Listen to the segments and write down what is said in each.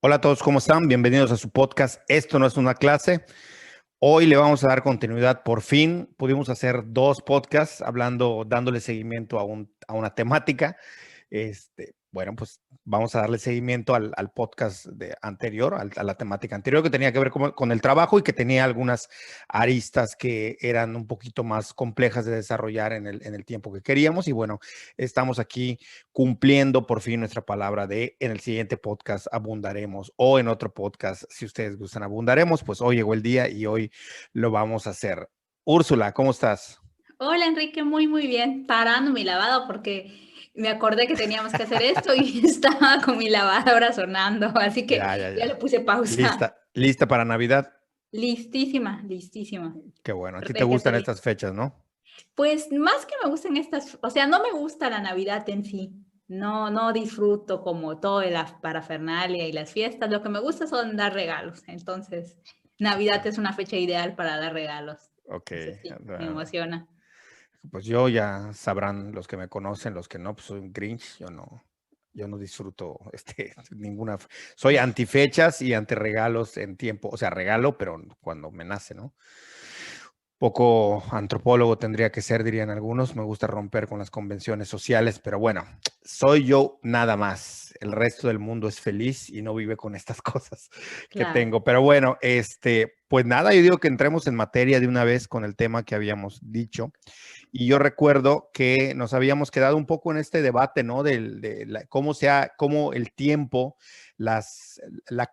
Hola a todos, ¿cómo están? Bienvenidos a su podcast. Esto no es una clase. Hoy le vamos a dar continuidad. Por fin pudimos hacer dos podcasts dándole seguimiento a una temática. Bueno, pues vamos a darle seguimiento al podcast anterior, a la temática anterior que tenía que ver con el trabajo y que tenía algunas aristas que eran un poquito más complejas de desarrollar en el tiempo que queríamos. Y bueno, estamos aquí cumpliendo por fin nuestra palabra de en el siguiente podcast abundaremos o en otro podcast, si ustedes gustan, abundaremos. Pues hoy llegó el día y hoy lo vamos a hacer. Úrsula, ¿cómo estás? Hola Enrique, muy bien. Parando mi lavado porque me acordé que teníamos que hacer esto y estaba con mi lavadora sonando, así Ya, que ya, ya le ya. puse pausa. Lista para Navidad. Listísima, listísima. Qué bueno. A ti te gustan Requete estas fechas, ¿no? Pues más que me gustan estas, o sea, no me gusta la Navidad en sí. No disfruto como todo de la parafernalia y las fiestas. Lo que me gusta son dar regalos. Entonces, Ok, Navidad es una fecha ideal para dar regalos. ok. Entonces sí, me Bueno, emociona. pues yo ya sabrán los que me conocen, los que no, pues soy un Grinch. Yo no disfruto ninguna. Soy antifechas y anti regalos en tiempo. O sea, regalo, pero cuando me nace, ¿no? Poco antropólogo tendría que ser, dirían algunos. Me gusta romper con las convenciones sociales, pero bueno, soy yo nada más. El resto del mundo es feliz y no vive con estas cosas que Claro. tengo. Pero bueno, pues nada, yo digo que entremos en materia de una vez con el tema que habíamos dicho. Y yo recuerdo que nos habíamos quedado un poco en este debate, ¿no? Cómo el tiempo, la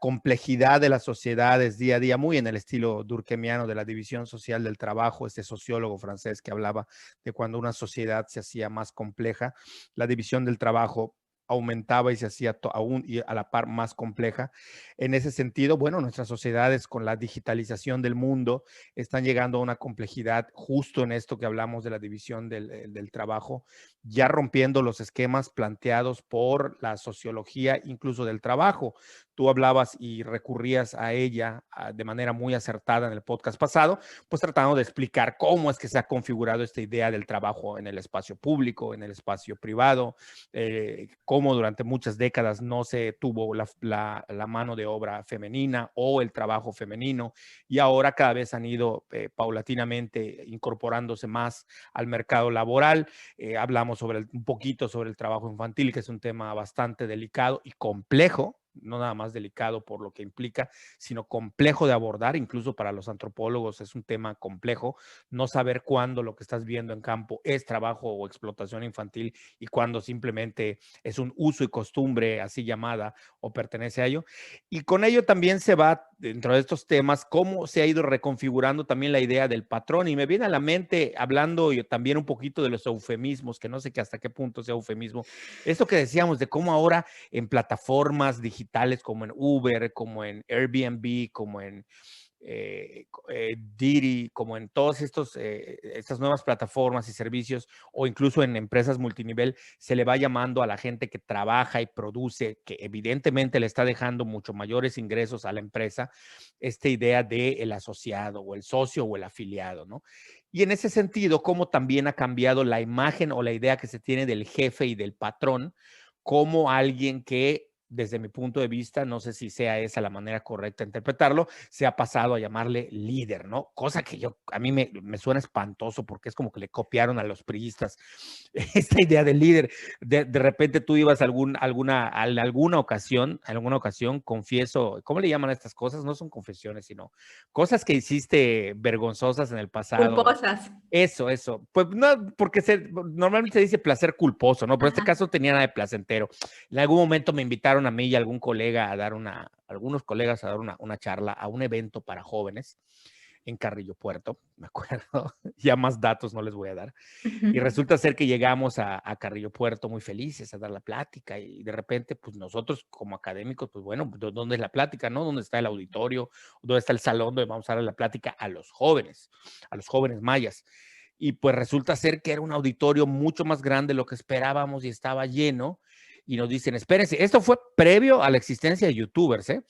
complejidad de las sociedades día a día, muy en el estilo durkheimiano de la división social del trabajo, este sociólogo francés que hablaba de cuando una sociedad se hacía más compleja, la división del trabajo aumentaba y se hacía aún y a la par más compleja. En ese sentido, bueno, nuestras sociedades con la digitalización del mundo están llegando a una complejidad justo en esto que hablamos de la división del trabajo, ya rompiendo los esquemas planteados por la sociología incluso del trabajo. Tú hablabas y recurrías a ella de manera muy acertada en el podcast pasado, pues tratando de explicar cómo es que se ha configurado esta idea del trabajo en el espacio público, en el espacio privado, cómo durante muchas décadas no se tuvo la mano de obra femenina o el trabajo femenino, y ahora cada vez han ido paulatinamente incorporándose más al mercado laboral. Hablamos un poquito sobre el trabajo infantil, que es un tema bastante delicado y complejo, no nada más delicado por lo que implica, sino complejo de abordar, incluso para los antropólogos es un tema complejo, no saber cuándo lo que estás viendo en campo es trabajo o explotación infantil y cuándo simplemente es un uso y costumbre así llamada o pertenece a ello. Y con ello también se va, dentro de estos temas, cómo se ha ido reconfigurando también la idea del patrón. Y me viene a la mente, hablando yo también un poquito de los eufemismos, que no sé que hasta qué punto sea eufemismo, esto que decíamos de cómo ahora en plataformas digitales como en Uber, como en Airbnb, como en Didi, como en todas estas nuevas plataformas y servicios, o incluso en empresas multinivel, se le va llamando a la gente que trabaja y produce, que evidentemente le está dejando mucho mayores ingresos a la empresa, esta idea de el asociado o el socio o el afiliado, ¿no? Y en ese sentido, cómo también ha cambiado la imagen o la idea que se tiene del jefe y del patrón como alguien que, desde mi punto de vista, no sé si sea esa la manera correcta de interpretarlo, se ha pasado a llamarle líder, ¿no? Cosa que a mí me suena espantoso porque es como que le copiaron a los priistas esta idea de líder. De repente tú ibas a alguna ocasión, confieso, ¿cómo le llaman a estas cosas? No son confesiones, sino cosas que hiciste vergonzosas en el pasado. Culposas. Eso. Pues no, porque normalmente se dice placer culposo, ¿no? Pero en este Ajá. caso tenía nada de placentero. En algún momento me invitaron a mí y a algunos colegas a dar una charla a un evento para jóvenes en Carrillo Puerto, me acuerdo. Ya más datos no les voy a dar. Y resulta ser que llegamos a Carrillo Puerto muy felices a dar la plática y de repente, pues nosotros como académicos, pues bueno, ¿dónde es la plática, no? ¿Dónde está el auditorio? ¿Dónde está el salón donde vamos a dar la plática a los jóvenes mayas? Y pues resulta ser que era un auditorio mucho más grande de lo que esperábamos y estaba lleno. Y nos dicen, espérense, esto fue previo a la existencia de youtubers, ¿eh?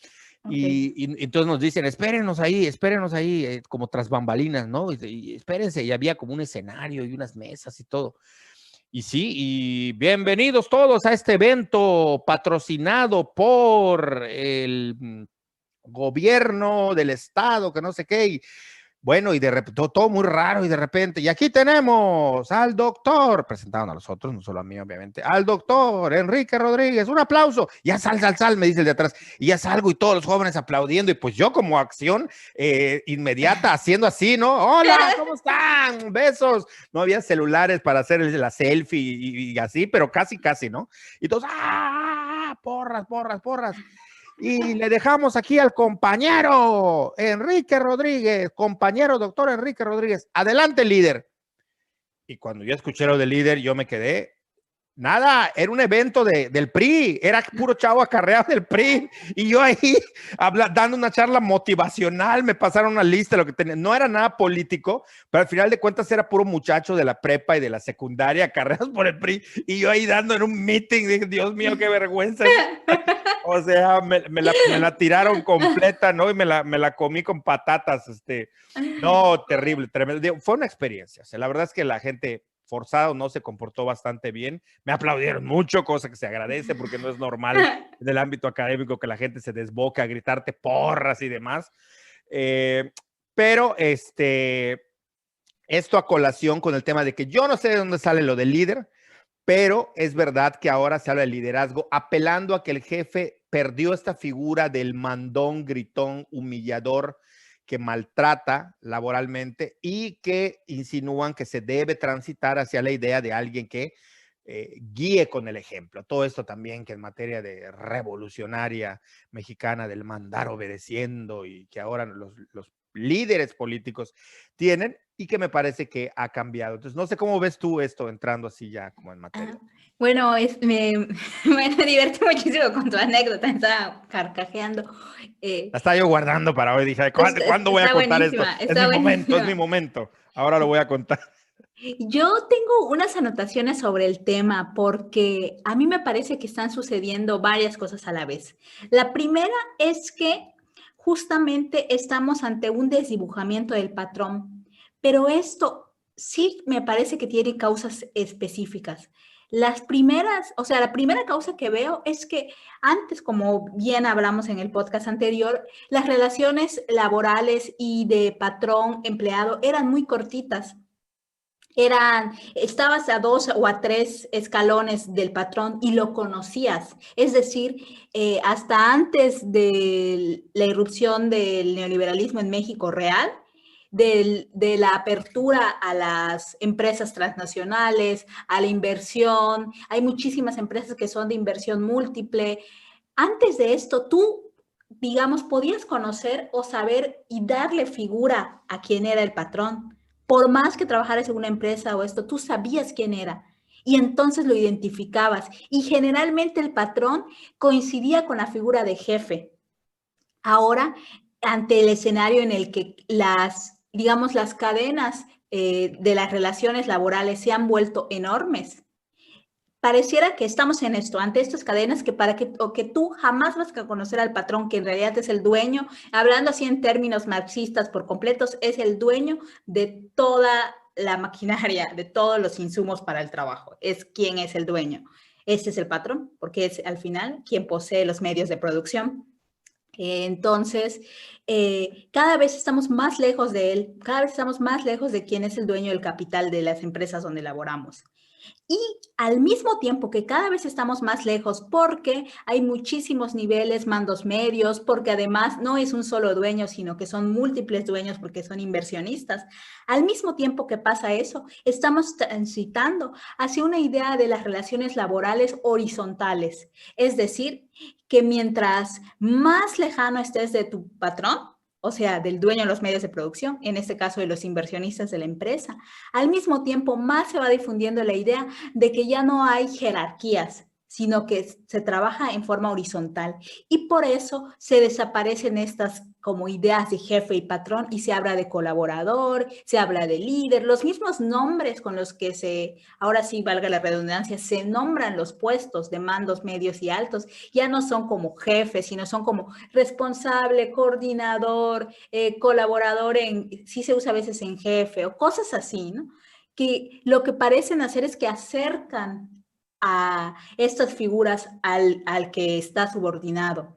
Ok. Y entonces nos dicen, espérenos ahí, como tras bambalinas, ¿no? Y espérense, y había como un escenario y unas mesas y todo. Y sí, y bienvenidos todos a este evento patrocinado por el gobierno del estado, que no sé qué, y bueno, y de repente, todo muy raro, y de repente, y aquí tenemos al doctor, presentaron a los otros, no solo a mí, obviamente, al doctor Enrique Rodríguez, un aplauso, ya sal, me dice el de atrás, y ya salgo, y todos los jóvenes aplaudiendo, y pues yo como acción inmediata, haciendo así, ¿no? Hola, ¿cómo están? Besos. No había celulares para hacer la selfie y así, pero casi, ¿no? Y todos, porras. Y le dejamos aquí al compañero Enrique Rodríguez, compañero doctor Enrique Rodríguez. Adelante, líder. Y cuando yo escuché lo del líder, yo me quedé. Nada, era un evento del PRI, era puro chavo acarreado del PRI, y yo ahí dando una charla motivacional, me pasaron una lista de lo que tenía, no era nada político, pero al final de cuentas era puro muchacho de la prepa y de la secundaria acarreados por el PRI, y yo ahí dando en un meeting, dije, Dios mío, qué vergüenza. O sea, me la tiraron completa, ¿no? Y me la comí con patatas, no, terrible, tremendo. Fue una experiencia, o sea, la verdad es que la gente forzado no se comportó bastante bien, me aplaudieron mucho, cosa que se agradece porque no es normal en el ámbito académico que la gente se desboca a gritarte porras y demás, pero esto a colación con el tema de que yo no sé de dónde sale lo del líder, pero es verdad que ahora se habla de liderazgo apelando a que el jefe perdió esta figura del mandón, gritón, humillador, que maltrata laboralmente y que insinúan que se debe transitar hacia la idea de alguien que guíe con el ejemplo. Todo esto también que en materia de revolucionaria mexicana del mandar obedeciendo y que ahora los líderes políticos tienen y que me parece que ha cambiado. Entonces, no sé cómo ves tú esto entrando así ya como en materia. Bueno, me divertí muchísimo con tu anécdota, estaba carcajeando. La estaba yo guardando para hoy. Dije, ¿cuándo voy a contar esto? Es mi momento, es mi momento. Ahora lo voy a contar. Yo tengo unas anotaciones sobre el tema porque a mí me parece que están sucediendo varias cosas a la vez. La primera es que justamente estamos ante un desdibujamiento del patrón, pero esto sí me parece que tiene causas específicas. Las primeras, o sea, la primera causa que veo es que antes, como bien hablamos en el podcast anterior, las relaciones laborales y de patrón-empleado eran muy cortitas. Estabas a 2 o a 3 escalones del patrón y lo conocías. Es decir, hasta antes de la irrupción del neoliberalismo en México real, de la apertura a las empresas transnacionales, a la inversión, hay muchísimas empresas que son de inversión múltiple. Antes de esto, tú, digamos, podías conocer o saber y darle figura a quién era el patrón. Por más que trabajaras en una empresa o esto, tú sabías quién era y entonces lo identificabas. Y generalmente el patrón coincidía con la figura de jefe. Ahora, ante el escenario en el que digamos, las cadenas de las relaciones laborales se han vuelto enormes, pareciera que estamos en esto, ante estas cadenas que tú jamás vas a conocer al patrón, que en realidad es el dueño, hablando así en términos marxistas por completos, es el dueño de toda la maquinaria, de todos los insumos para el trabajo. Es quien es el dueño. Ese es el patrón, porque es al final quien posee los medios de producción. Entonces, cada vez estamos más lejos de él, cada vez estamos más lejos de quién es el dueño del capital de las empresas donde laboramos. Y al mismo tiempo que cada vez estamos más lejos porque hay muchísimos niveles, mandos medios, porque además no es un solo dueño, sino que son múltiples dueños porque son inversionistas. Al mismo tiempo que pasa eso, estamos transitando hacia una idea de las relaciones laborales horizontales. Es decir, que mientras más lejano estés de tu patrón, o sea, del dueño de los medios de producción, en este caso de los inversionistas de la empresa, al mismo tiempo más se va difundiendo la idea de que ya no hay jerarquías, sino que se trabaja en forma horizontal. Y por eso se desaparecen estas como ideas de jefe y patrón y se habla de colaborador, se habla de líder, los mismos nombres con los que ahora sí valga la redundancia, se nombran los puestos de mandos medios y altos, ya no son como jefes, sino son como responsable, coordinador, colaborador sí se usa a veces en jefe o cosas así, ¿no? que lo que parecen hacer es que acercan a estas figuras al que está subordinado.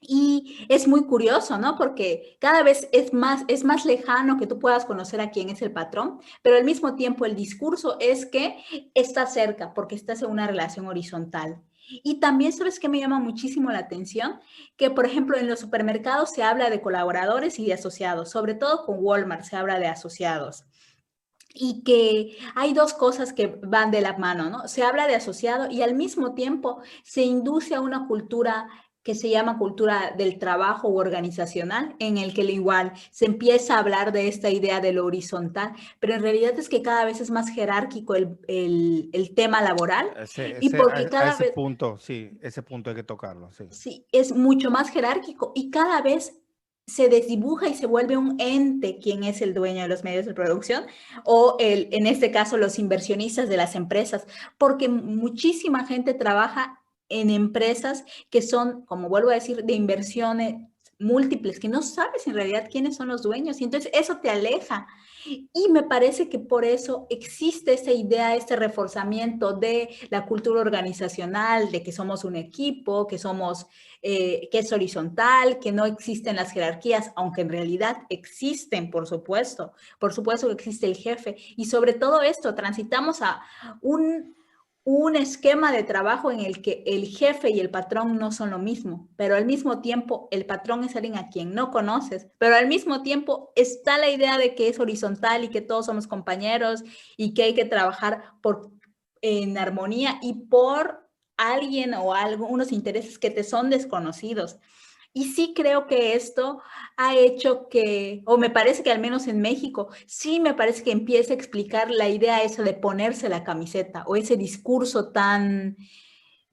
Y es muy curioso, ¿no? Porque cada vez es más lejano que tú puedas conocer a quién es el patrón, pero al mismo tiempo el discurso es que está cerca porque estás en una relación horizontal. Y también, ¿sabes qué me llama muchísimo la atención? Que, por ejemplo, en los supermercados se habla de colaboradores y de asociados, sobre todo con Walmart se habla de asociados. Y que hay dos cosas que van de la mano, ¿no? Se habla de asociado y al mismo tiempo se induce a una cultura que se llama cultura del trabajo organizacional, en el que igual se empieza a hablar de esta idea de lo horizontal, pero en realidad es que cada vez es más jerárquico el tema laboral y porque A cada ese vez, punto, sí, ese punto hay que tocarlo, sí. sí, es mucho más jerárquico y cada vez se desdibuja y se vuelve un ente quien es el dueño de los medios de producción o en este caso los inversionistas de las empresas, porque muchísima gente trabaja en empresas que son, como vuelvo a decir, de inversiones múltiples, que no sabes en realidad quiénes son los dueños y entonces eso te aleja. Y me parece que por eso existe esa idea, este reforzamiento de la cultura organizacional, de que somos un equipo, que somos, que es horizontal, que no existen las jerarquías, aunque en realidad existen, por supuesto que existe el jefe. Y sobre todo esto, transitamos a un esquema de trabajo en el que el jefe y el patrón no son lo mismo, pero al mismo tiempo el patrón es alguien a quien no conoces, pero al mismo tiempo está la idea de que es horizontal y que todos somos compañeros y que hay que trabajar en armonía y por alguien o algo, unos intereses que te son desconocidos. Y sí creo que esto ha hecho que, o me parece que al menos en México, sí me parece que empieza a explicar la idea esa de ponerse la camiseta o ese discurso tan,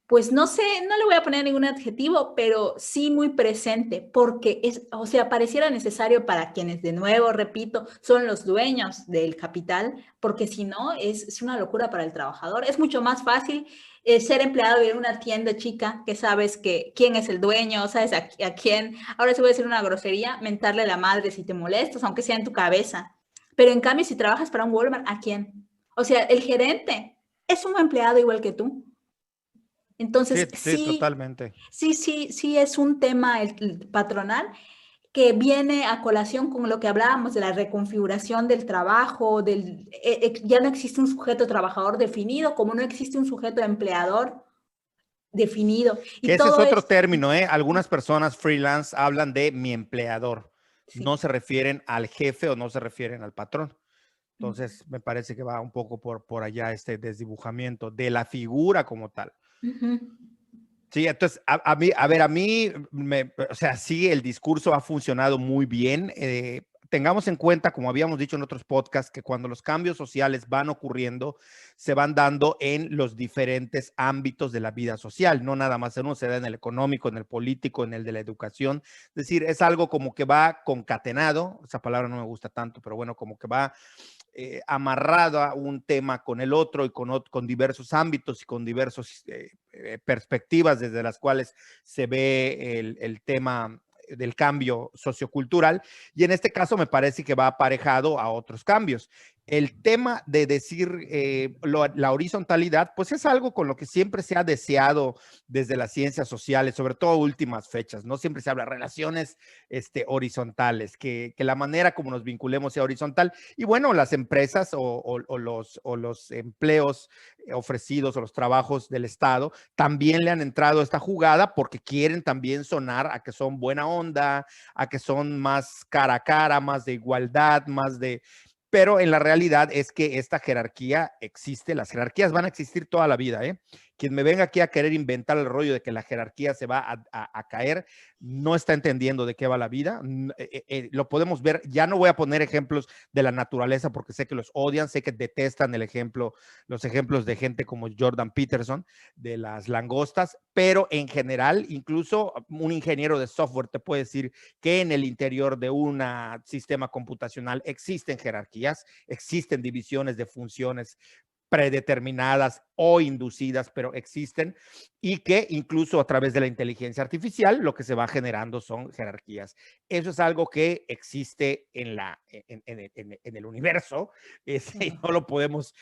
pues no sé, no le voy a poner ningún adjetivo, pero sí muy presente, porque es, o sea, pareciera necesario para quienes, de nuevo, repito, son los dueños del capital, porque si no, es una locura para el trabajador. Es mucho más fácil ser empleado de una tienda chica que sabes que quién es el dueño, sabes a quién, ahora se voy a decir una grosería, mentarle la madre si te molestas, aunque sea en tu cabeza. Pero en cambio, si trabajas para un Walmart, ¿a quién? O sea, el gerente es un empleado igual que tú. Sí, Entonces, sí, sí, totalmente. sí es un tema el patronal que viene a colación con lo que hablábamos de la reconfiguración del trabajo, ya no existe un sujeto trabajador definido, como no existe un sujeto empleador definido. Que Y ese es todo otro es, término, ¿eh? Algunas personas freelance hablan de mi empleador. No sí. se refieren al jefe o no se refieren al patrón. Entonces, me parece que va un poco por allá este desdibujamiento de la figura como tal. Ujú. Sí, entonces, a mí, a ver, a mí, o sea, sí, el discurso ha funcionado muy bien. Tengamos en cuenta, como habíamos dicho en otros podcasts, que cuando los cambios sociales van ocurriendo, se van dando en los diferentes ámbitos de la vida social, no nada más en uno, se da en el económico, en el político, en el de la educación. Es decir, es algo como que va concatenado, esa palabra no me gusta tanto, pero bueno, como que va amarrado a un tema con el otro y con diversos ámbitos y con diversas perspectivas desde las cuales se ve el tema del cambio sociocultural y en este caso me parece que va aparejado a otros cambios. El tema de decir la horizontalidad, pues es algo con lo que siempre se ha deseado desde las ciencias sociales, sobre todo últimas fechas, ¿no? Siempre se habla de relaciones horizontales, que la manera como nos vinculemos sea horizontal. Y bueno, las empresas o los empleos ofrecidos o los trabajos del Estado también le han entrado a esta jugada porque quieren también sonar a que son buena onda, a que son más cara a cara, más de igualdad, más de... Pero en la realidad es que esta jerarquía existe, las jerarquías van a existir toda la vida, ¿eh? Quien me venga aquí a querer inventar el rollo de que la jerarquía se va a caer, no está entendiendo de qué va la vida. Lo podemos ver, ya no voy a poner ejemplos de la naturaleza porque sé que los odian, sé que detestan el ejemplo, los ejemplos de gente como Jordan Peterson, de las langostas, pero en general, incluso un ingeniero de software te puede decir que en el interior de un sistema computacional existen jerarquías, existen divisiones de funciones predeterminadas o inducidas, pero existen, y que incluso a través de la inteligencia artificial lo que se va generando son jerarquías. Eso es algo que existe en el universo, y no lo podemos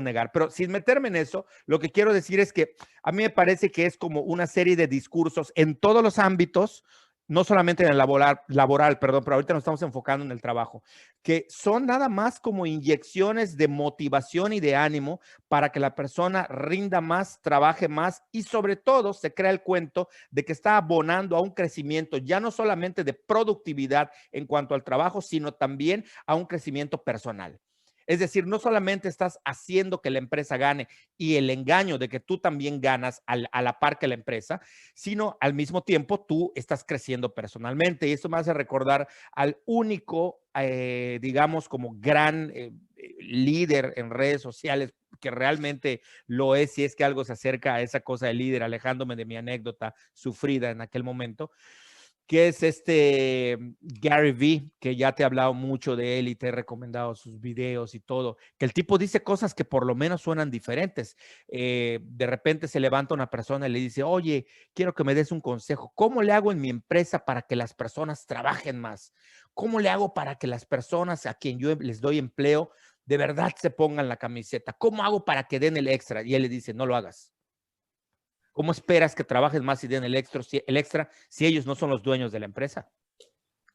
negar. Pero sin meterme en eso, lo que quiero decir es que a mí me parece que es como una serie de discursos en todos los ámbitos, no solamente en el laboral, perdón, pero ahorita nos estamos enfocando en el trabajo, que son nada más como inyecciones de motivación y de ánimo para que la persona rinda más, trabaje más y sobre todo se crea el cuento de que está abonando a un crecimiento ya no solamente de productividad en cuanto al trabajo, sino también a un crecimiento personal. Es decir, no solamente estás haciendo que la empresa gane y el engaño de que tú también ganas a la par que la empresa, sino al mismo tiempo tú estás creciendo personalmente. Y esto me hace recordar al único, digamos, como gran líder en redes sociales, que realmente lo es, si es que algo se acerca a esa cosa de líder, alejándome de mi anécdota sufrida en aquel momento, que es Gary Vee, que ya te he hablado mucho de él y te he recomendado sus videos y todo, que el tipo dice cosas que por lo menos suenan diferentes. De repente se levanta una persona y le dice, oye, quiero que me des un consejo. ¿Cómo le hago en mi empresa para que las personas trabajen más? ¿Cómo le hago para que las personas a quien yo les doy empleo de verdad se pongan la camiseta? ¿Cómo hago para que den el extra? Y él le dice, no lo hagas. ¿Cómo esperas que trabajes más y den el extra si ellos no son los dueños de la empresa?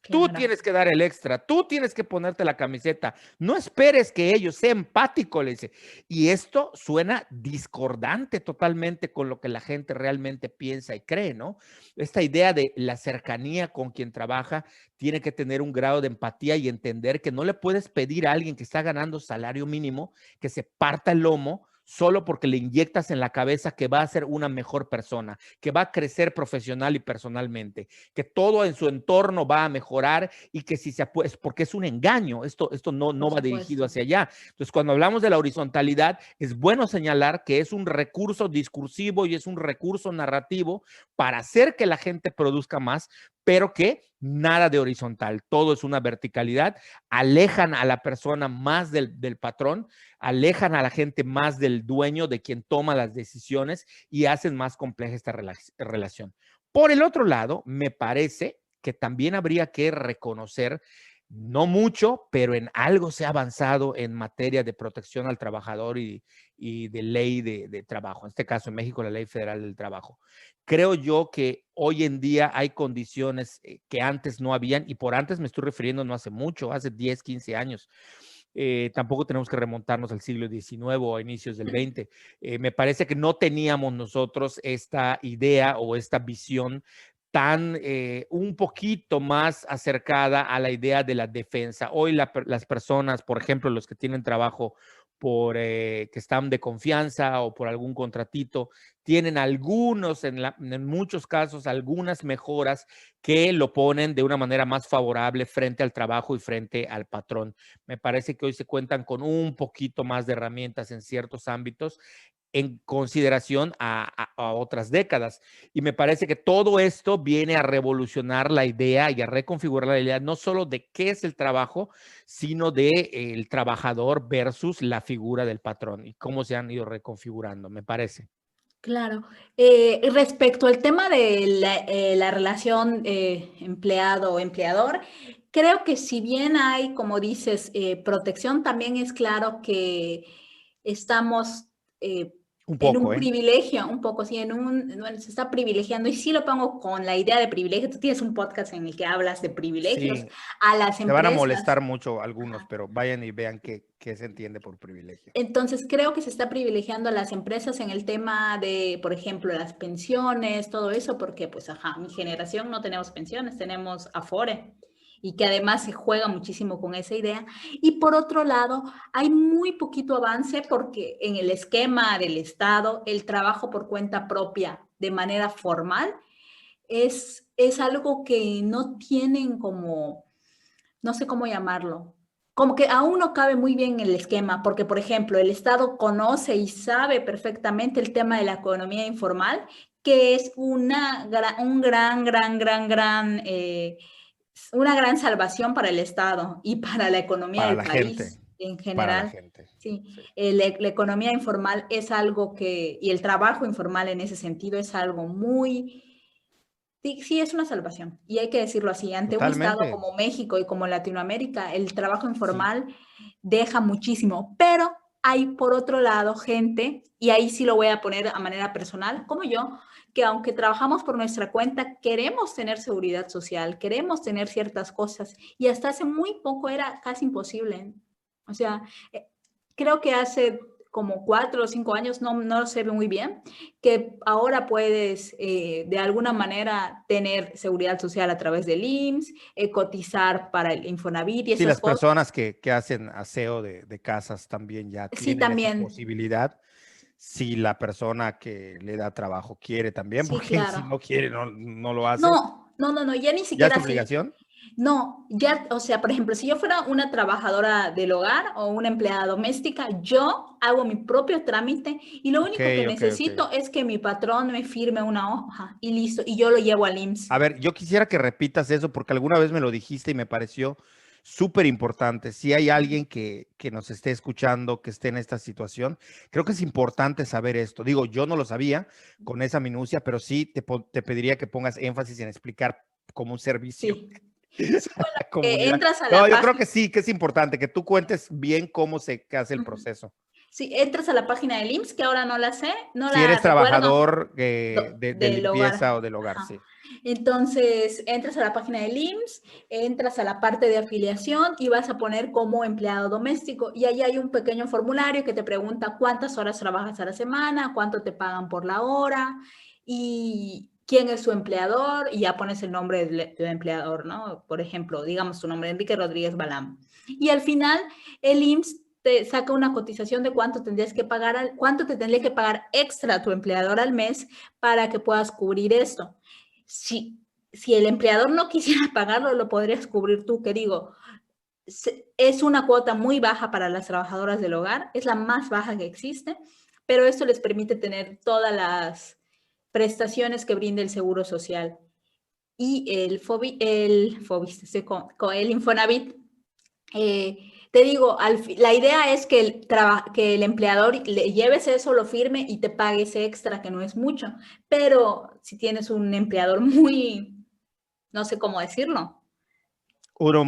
Tú Claro. tienes que dar el extra, tú tienes que ponerte la camiseta. No esperes que ellos sean empáticos, le dice. Y esto suena discordante totalmente con lo que la gente realmente piensa y cree, ¿no? Esta idea de la cercanía con quien trabaja tiene que tener un grado de empatía y entender que no le puedes pedir a alguien que está ganando salario mínimo que se parta el lomo solo porque le inyectas en la cabeza que va a ser una mejor persona, que va a crecer profesional y personalmente, que todo en su entorno va a mejorar y que si se puede, porque es un engaño, esto no Por va dirigido supuesto. hacia allá. Entonces, cuando hablamos de la horizontalidad, es bueno señalar que es un recurso discursivo y es un recurso narrativo para hacer que la gente produzca más, pero que nada de horizontal, todo es una verticalidad, alejan a la persona más del patrón, alejan a la gente más del dueño, de quien toma las decisiones y hacen más compleja esta relación. Por el otro lado, me parece que también habría que reconocer, no mucho, pero en algo se ha avanzado en materia de protección al trabajador y de ley de trabajo, en este caso en México la Ley Federal del Trabajo. Creo yo que hoy en día hay condiciones que antes no habían, y por antes me estoy refiriendo no hace mucho, hace 10, 15 años. Tampoco tenemos que remontarnos al siglo XIX o a inicios del XX. Me parece que no teníamos nosotros esta idea o esta visión tan un poquito más acercada a la idea de la defensa. Hoy las personas, por ejemplo, los que tienen trabajo que están de confianza o por algún contratito, tienen en muchos casos, algunas mejoras que lo ponen de una manera más favorable frente al trabajo y frente al patrón. Me parece que hoy se cuentan con un poquito más de herramientas en ciertos ámbitos en consideración a otras décadas. Y me parece que todo esto viene a revolucionar la idea y a reconfigurar la idea no solo de qué es el trabajo, sino de el trabajador versus la figura del patrón y cómo se han ido reconfigurando, me parece. Claro. Respecto al tema de la relación empleado-empleador, creo que si bien hay, como dices, protección, también es claro que estamos Un en poco, un ¿eh? privilegio, un poco, sí, bueno, se está privilegiando, y sí lo pongo con la idea de privilegio. Tú tienes un podcast en el que hablas de privilegios Sí, a las se van a empresas. molestar mucho algunos, Ajá. pero vayan y vean qué se entiende por privilegio. Entonces, creo que se está privilegiando a las empresas en el tema de, por ejemplo, las pensiones, todo eso, porque, pues, ajá, mi generación no tenemos pensiones, tenemos Afore, y que además se juega muchísimo con esa idea. Y por otro lado, hay muy poquito avance porque en el esquema del Estado, el trabajo por cuenta propia de manera formal es algo que no tienen como, no sé cómo llamarlo, como que aún no cabe muy bien el esquema, porque, por ejemplo, el Estado conoce y sabe perfectamente el tema de la economía informal, que es una gran salvación para el Estado y para la economía Para del la gente. país. en para la general. gente. Sí, Sí. la economía informal es algo que, y el trabajo informal en ese sentido es algo muy, sí, sí, es una salvación. Y hay que decirlo así, ante un estado Totalmente. como México y como Latinoamérica, el trabajo Sí. informal deja muchísimo, pero hay por otro lado gente, y ahí sí lo voy a poner a manera personal, como yo, que aunque trabajamos por nuestra cuenta, queremos tener seguridad social, queremos tener ciertas cosas, y hasta hace muy poco era casi imposible. O sea, eh, creo que hace como 4 o 5 años, no lo sé muy bien, que ahora puedes de alguna manera tener seguridad social a través del IMSS, cotizar para el Infonavit y Sí, esas las cosas. personas que hacen aseo de casas también ya Sí, tienen esa también. posibilidad. Si la persona que le da trabajo quiere también, Sí, porque si claro. no quiere, no lo hace. No, ya ni ¿Ya es siquiera así. obligación? No, ya, o sea, por ejemplo, si yo fuera una trabajadora del hogar o una empleada doméstica, yo hago mi propio trámite y lo Ok, único que ok, ok. necesito es que mi patrón me firme una hoja y listo, y yo lo llevo al IMSS. A ver, yo quisiera que repitas eso porque alguna vez me lo dijiste y me pareció súper importante. Si hay alguien que nos esté escuchando, que esté en esta situación, creo que es importante saber esto. Digo, yo no lo sabía con esa minucia, pero sí te pediría que pongas énfasis en explicar como un servicio Sí. Sí, a bueno, la comunidad. entras a No, la yo creo página, que sí, que es importante que tú cuentes bien cómo se hace el proceso. sí, entras a la página del IMSS, que ahora no la sé, no Si la eres recuerdo, trabajador de del limpieza o hogar. del hogar, Ajá. sí. Entonces, entras a la página del IMSS, entras a la parte de afiliación y vas a poner como empleado doméstico. Y ahí hay un pequeño formulario que te pregunta cuántas horas trabajas a la semana, cuánto te pagan por la hora y quién es su empleador. Y ya pones el nombre del empleador, ¿no? Por ejemplo, digamos tu nombre, Enrique Rodríguez Balam. Y al final, el IMSS te saca una cotización de cuánto tendrías que pagar, cuánto te tendría que pagar extra a tu empleador al mes para que puedas cubrir esto. Si el empleador no quisiera pagarlo, lo podrías cubrir tú, que digo, es una cuota muy baja para las trabajadoras del hogar, es la más baja que existe, pero esto les permite tener todas las prestaciones que brinda el Seguro Social. Y el Infonavit, te digo, la idea es que el empleador le lleves eso, lo firme y te pague ese extra, que no es mucho. Pero si tienes un empleador muy, no sé cómo decirlo. Uno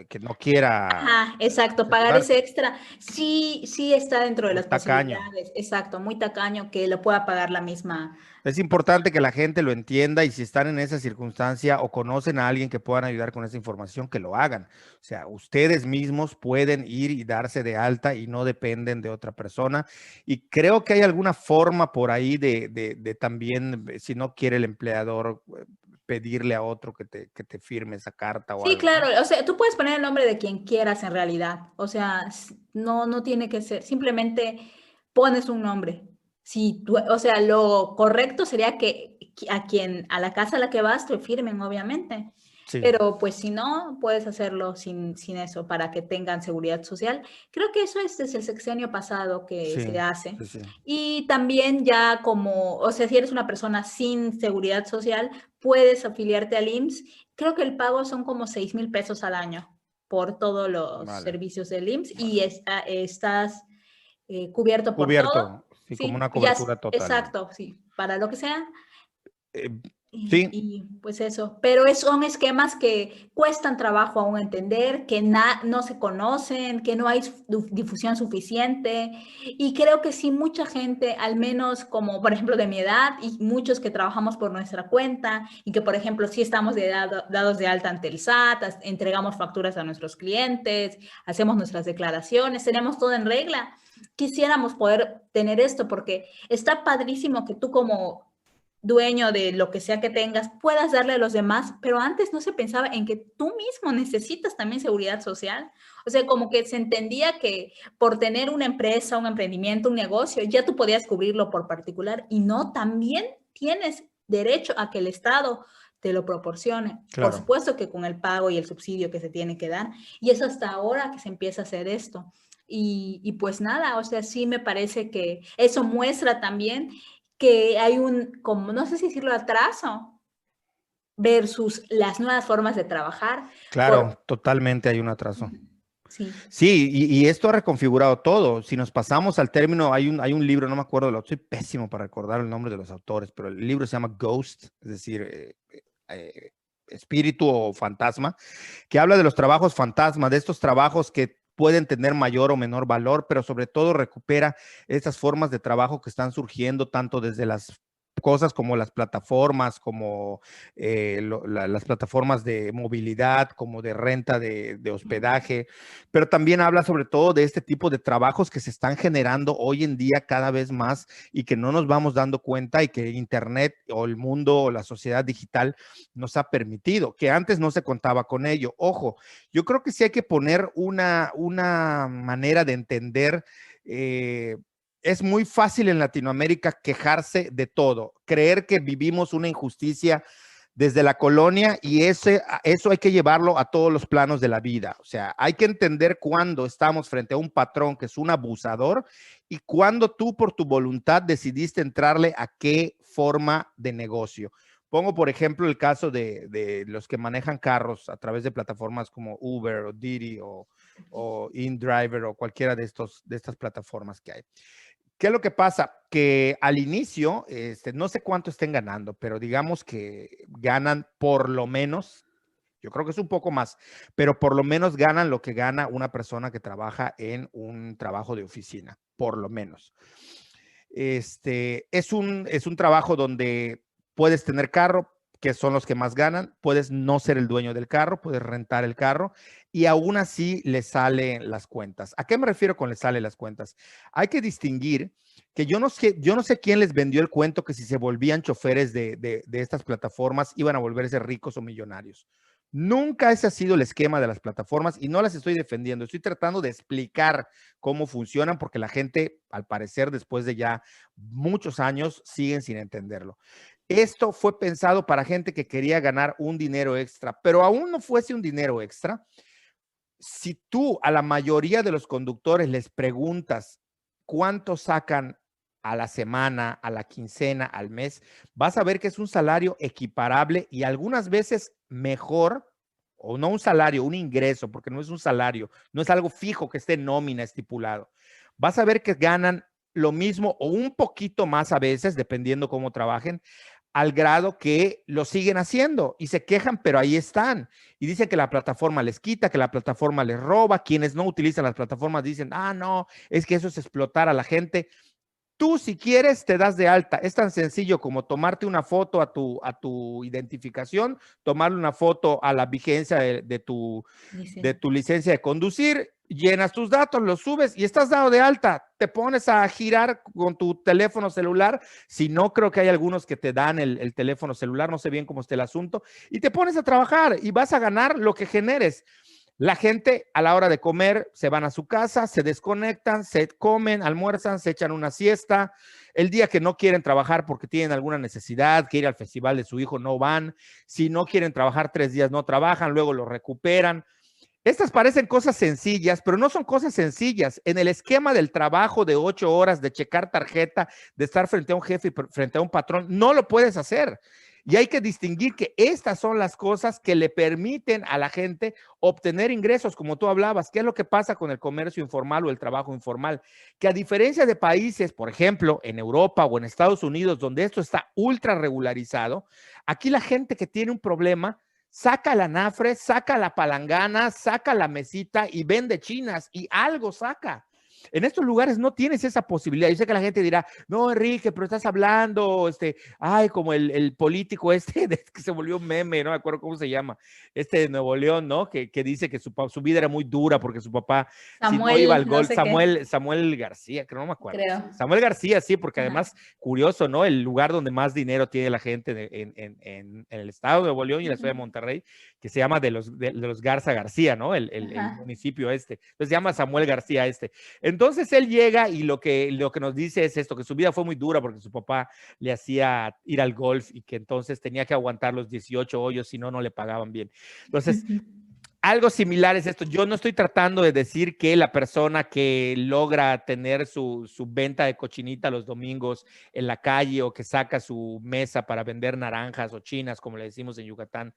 que no quiera Ajá, exacto, pagar ese asegurarse, extra sí, sí está dentro de muy las tacaño. posibilidades, exacto, muy tacaño que lo pueda pagar la misma Es persona. importante que la gente lo entienda y si están en esa circunstancia o conocen a alguien que puedan ayudar con esa información, que lo hagan. O sea, ustedes mismos pueden ir y darse de alta y no dependen de otra persona. Y creo que hay alguna forma por ahí de también, si no quiere el empleador, pedirle a otro que te firme esa carta o Sí, algo, claro, ¿no? o sea, tú puedes poner el nombre de quien quieras en realidad, o sea, no tiene que ser, simplemente pones un nombre. Si tú, o sea, lo correcto sería que a la casa a la que vas te firmen, obviamente, Sí, pero pues si no, puedes hacerlo sin eso, para que tengan seguridad social. Creo que eso es desde el sexenio pasado que sí, se hace. sí, sí. Y también ya como, o sea, si eres una persona sin seguridad social, puedes afiliarte al IMSS. Creo que el pago son como 6,000 pesos al año por todos los Vale, servicios del IMSS y vale. estás cubierto por todo. Cubierto, sí, como Sí, una cobertura total, ¿no? exacto, sí, para lo que sea. Eh, sí, Y pues eso, pero son esquemas que cuestan trabajo aún entender, que no se conocen, que no hay difusión suficiente. Y creo que sí, mucha gente, al menos como por ejemplo de mi edad y muchos que trabajamos por nuestra cuenta y que por ejemplo sí estamos dados de alta ante el SAT, entregamos facturas a nuestros clientes, hacemos nuestras declaraciones, tenemos todo en regla. Quisiéramos poder tener esto porque está padrísimo que tú como dueño de lo que sea que tengas, puedas darle a los demás, pero antes no se pensaba en que tú mismo necesitas también seguridad social. O sea, como que se entendía que por tener una empresa, un emprendimiento, un negocio, ya tú podías cubrirlo por particular y no, también tienes derecho a que el Estado te lo proporcione. Por claro. supuesto que con el pago y el subsidio que se tiene que dar. Y es hasta ahora que se empieza a hacer esto. Y pues nada, o sea, sí me parece que eso muestra también que hay como no sé si decirlo, atraso versus las nuevas formas de trabajar. Claro, totalmente hay un atraso. Sí. Sí, y esto ha reconfigurado todo. Si nos pasamos al término, hay un libro, no me acuerdo, soy pésimo para recordar el nombre de los autores, pero el libro se llama Ghost, es decir, eh, espíritu o fantasma, que habla de los trabajos fantasma, de estos trabajos que pueden tener mayor o menor valor, pero sobre todo recupera estas formas de trabajo que están surgiendo tanto desde las cosas como las plataformas, como las plataformas de movilidad, como de renta de hospedaje, pero también habla sobre todo de este tipo de trabajos que se están generando hoy en día cada vez más y que no nos vamos dando cuenta y que Internet o el mundo o la sociedad digital nos ha permitido, que antes no se contaba con ello. Ojo, yo creo que sí hay que poner una manera de entender. Es muy fácil en Latinoamérica quejarse de todo, creer que vivimos una injusticia desde la colonia y eso hay que llevarlo a todos los planos de la vida. O sea, hay que entender cuándo estamos frente a un patrón que es un abusador y cuándo tú por tu voluntad decidiste entrarle a qué forma de negocio. Pongo, por ejemplo, el caso de los que manejan carros a través de plataformas como Uber o Didi o InDriver o cualquiera de estas plataformas que hay. ¿Qué es lo que pasa? Que al inicio, no sé cuánto estén ganando, pero digamos que ganan por lo menos, yo creo que es un poco más, pero por lo menos ganan lo que gana una persona que trabaja en un trabajo de oficina, por lo menos. Es un trabajo donde puedes tener carro, que son los que más ganan, puedes no ser el dueño del carro, puedes rentar el carro y aún así le salen las cuentas. ¿A qué me refiero con le salen las cuentas? Hay que distinguir que yo no sé quién les vendió el cuento que si se volvían choferes de estas plataformas iban a volverse ricos o millonarios. Nunca ese ha sido el esquema de las plataformas y no las estoy defendiendo. Estoy tratando de explicar cómo funcionan porque la gente, al parecer, después de ya muchos años, siguen sin entenderlo. Esto fue pensado para gente que quería ganar un dinero extra, pero aún no fuese un dinero extra. Si tú a la mayoría de los conductores les preguntas cuánto sacan a la semana, a la quincena, al mes, vas a ver que es un salario equiparable y algunas veces mejor, o no un salario, un ingreso, porque no es un salario, no es algo fijo que esté en nómina estipulado. Vas a ver que ganan lo mismo o un poquito más a veces, dependiendo cómo trabajen, al grado que lo siguen haciendo y se quejan, pero ahí están. Y dicen que la plataforma les quita, que la plataforma les roba. Quienes no utilizan las plataformas dicen, no, es que eso es explotar a la gente. Tú, si quieres, te das de alta. Es tan sencillo como tomarte una foto a tu identificación, tomarle una foto a la vigencia de tu licencia de conducir, llenas tus datos, los subes y estás dado de alta. Te pones a girar con tu teléfono celular. Si no, creo que hay algunos que te dan el teléfono celular, no sé bien cómo está el asunto, y te pones a trabajar y vas a ganar lo que generes. La gente a la hora de comer se van a su casa, se desconectan, se comen, almuerzan, se echan una siesta. El día que no quieren trabajar porque tienen alguna necesidad, que ir al festival de su hijo, no van. Si no quieren trabajar 3 días, no trabajan, luego lo recuperan. Estas parecen cosas sencillas, pero no son cosas sencillas. En el esquema del trabajo de 8 horas, de checar tarjeta, de estar frente a un jefe y frente a un patrón, no lo puedes hacer. Y hay que distinguir que estas son las cosas que le permiten a la gente obtener ingresos, como tú hablabas. ¿Qué es lo que pasa con el comercio informal o el trabajo informal? Que a diferencia de países, por ejemplo, en Europa o en Estados Unidos, donde esto está ultra regularizado, aquí la gente que tiene un problema saca la nafre, saca la palangana, saca la mesita y vende chinas y algo saca. En estos lugares no tienes esa posibilidad. Yo sé que la gente dirá, no, Enrique, pero estás hablando, como el político que se volvió un meme, no me acuerdo cómo se llama, de Nuevo León, ¿no? Que dice que su vida era muy dura porque su papá, si no iba al Samuel, no gol, sé qué, Samuel García, que no me acuerdo. creo. Samuel García, sí, porque Ajá. además, curioso, ¿no? El lugar donde más dinero tiene la gente en el estado de Nuevo León y la ciudad de Monterrey, que se llama de los Garza García, ¿no? El municipio Entonces se llama Samuel García Entonces él llega y lo que nos dice es esto, que su vida fue muy dura porque su papá le hacía ir al golf y que entonces tenía que aguantar los 18 hoyos, si no, no le pagaban bien. Entonces, algo similar es esto. Yo no estoy tratando de decir que la persona que logra tener su venta de cochinita los domingos en la calle o que saca su mesa para vender naranjas o chinas, como le decimos en Yucatán,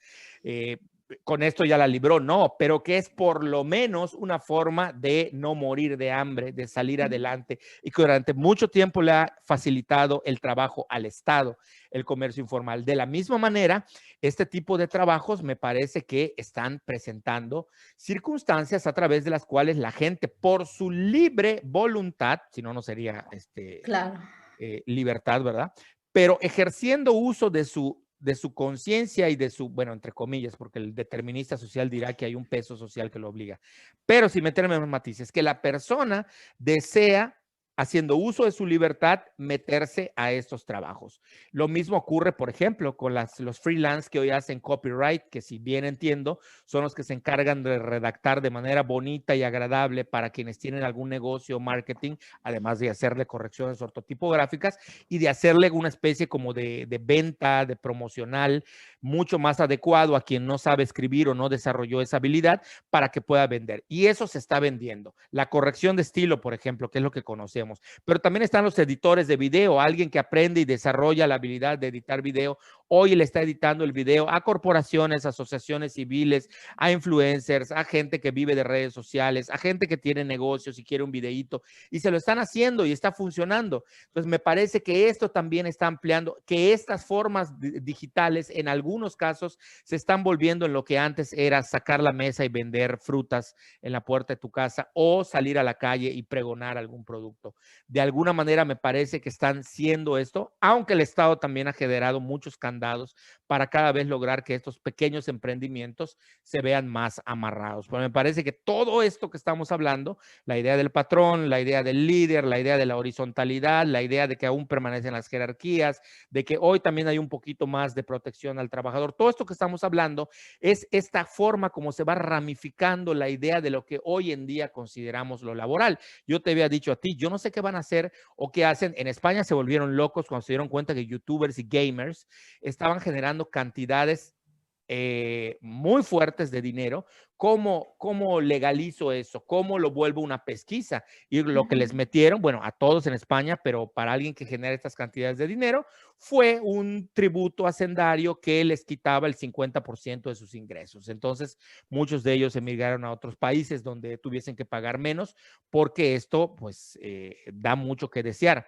con esto ya la libró, no, pero que es por lo menos una forma de no morir de hambre, de salir adelante, y que durante mucho tiempo le ha facilitado el trabajo al Estado, el comercio informal. De la misma manera, este tipo de trabajos me parece que están presentando circunstancias a través de las cuales la gente, por su libre voluntad, si no, no sería Claro. libertad, ¿verdad? Pero ejerciendo uso de su conciencia y de su, bueno, entre comillas, porque el determinista social dirá que hay un peso social que lo obliga. Pero sin meterme en los matices, que la persona desea, haciendo uso de su libertad, meterse a estos trabajos. Lo mismo ocurre, por ejemplo, con los freelance que hoy hacen copyright, que si bien entiendo, son los que se encargan de redactar de manera bonita y agradable para quienes tienen algún negocio o marketing, además de hacerle correcciones ortotipográficas y de hacerle una especie como de venta, de promocional, mucho más adecuado a quien no sabe escribir o no desarrolló esa habilidad para que pueda vender. Y eso se está vendiendo. La corrección de estilo, por ejemplo, que es lo que conocemos. Pero también están los editores de video, alguien que aprende y desarrolla la habilidad de editar video. Hoy le está editando el video a corporaciones, asociaciones civiles, a influencers, a gente que vive de redes sociales, a gente que tiene negocios y quiere un videíto, y se lo están haciendo y está funcionando. Entonces me parece que esto también está ampliando, que estas formas digitales en algunos casos se están volviendo en lo que antes era sacar la mesa y vender frutas en la puerta de tu casa o salir a la calle y pregonar algún producto. De alguna manera me parece que están siendo esto, aunque el Estado también ha generado muchos candados para cada vez lograr que estos pequeños emprendimientos se vean más amarrados. Pero me parece que todo esto que estamos hablando, la idea del patrón, la idea del líder, la idea de la horizontalidad, la idea de que aún permanecen las jerarquías, de que hoy también hay un poquito más de protección al trabajador, todo esto que estamos hablando es esta forma como se va ramificando la idea de lo que hoy en día consideramos lo laboral. Yo te había dicho a ti, yo no sé qué van a hacer o qué hacen. En España se volvieron locos cuando se dieron cuenta que youtubers y gamers estaban generando cantidades muy fuertes de dinero. ¿Cómo legalizo eso? ¿Cómo lo vuelvo una pesquisa? Y lo que les metieron, bueno, a todos en España, pero para alguien que genera estas cantidades de dinero, fue un tributo hacendario que les quitaba el 50% de sus ingresos. Entonces, muchos de ellos emigraron a otros países donde tuviesen que pagar menos, porque esto, pues, da mucho que desear.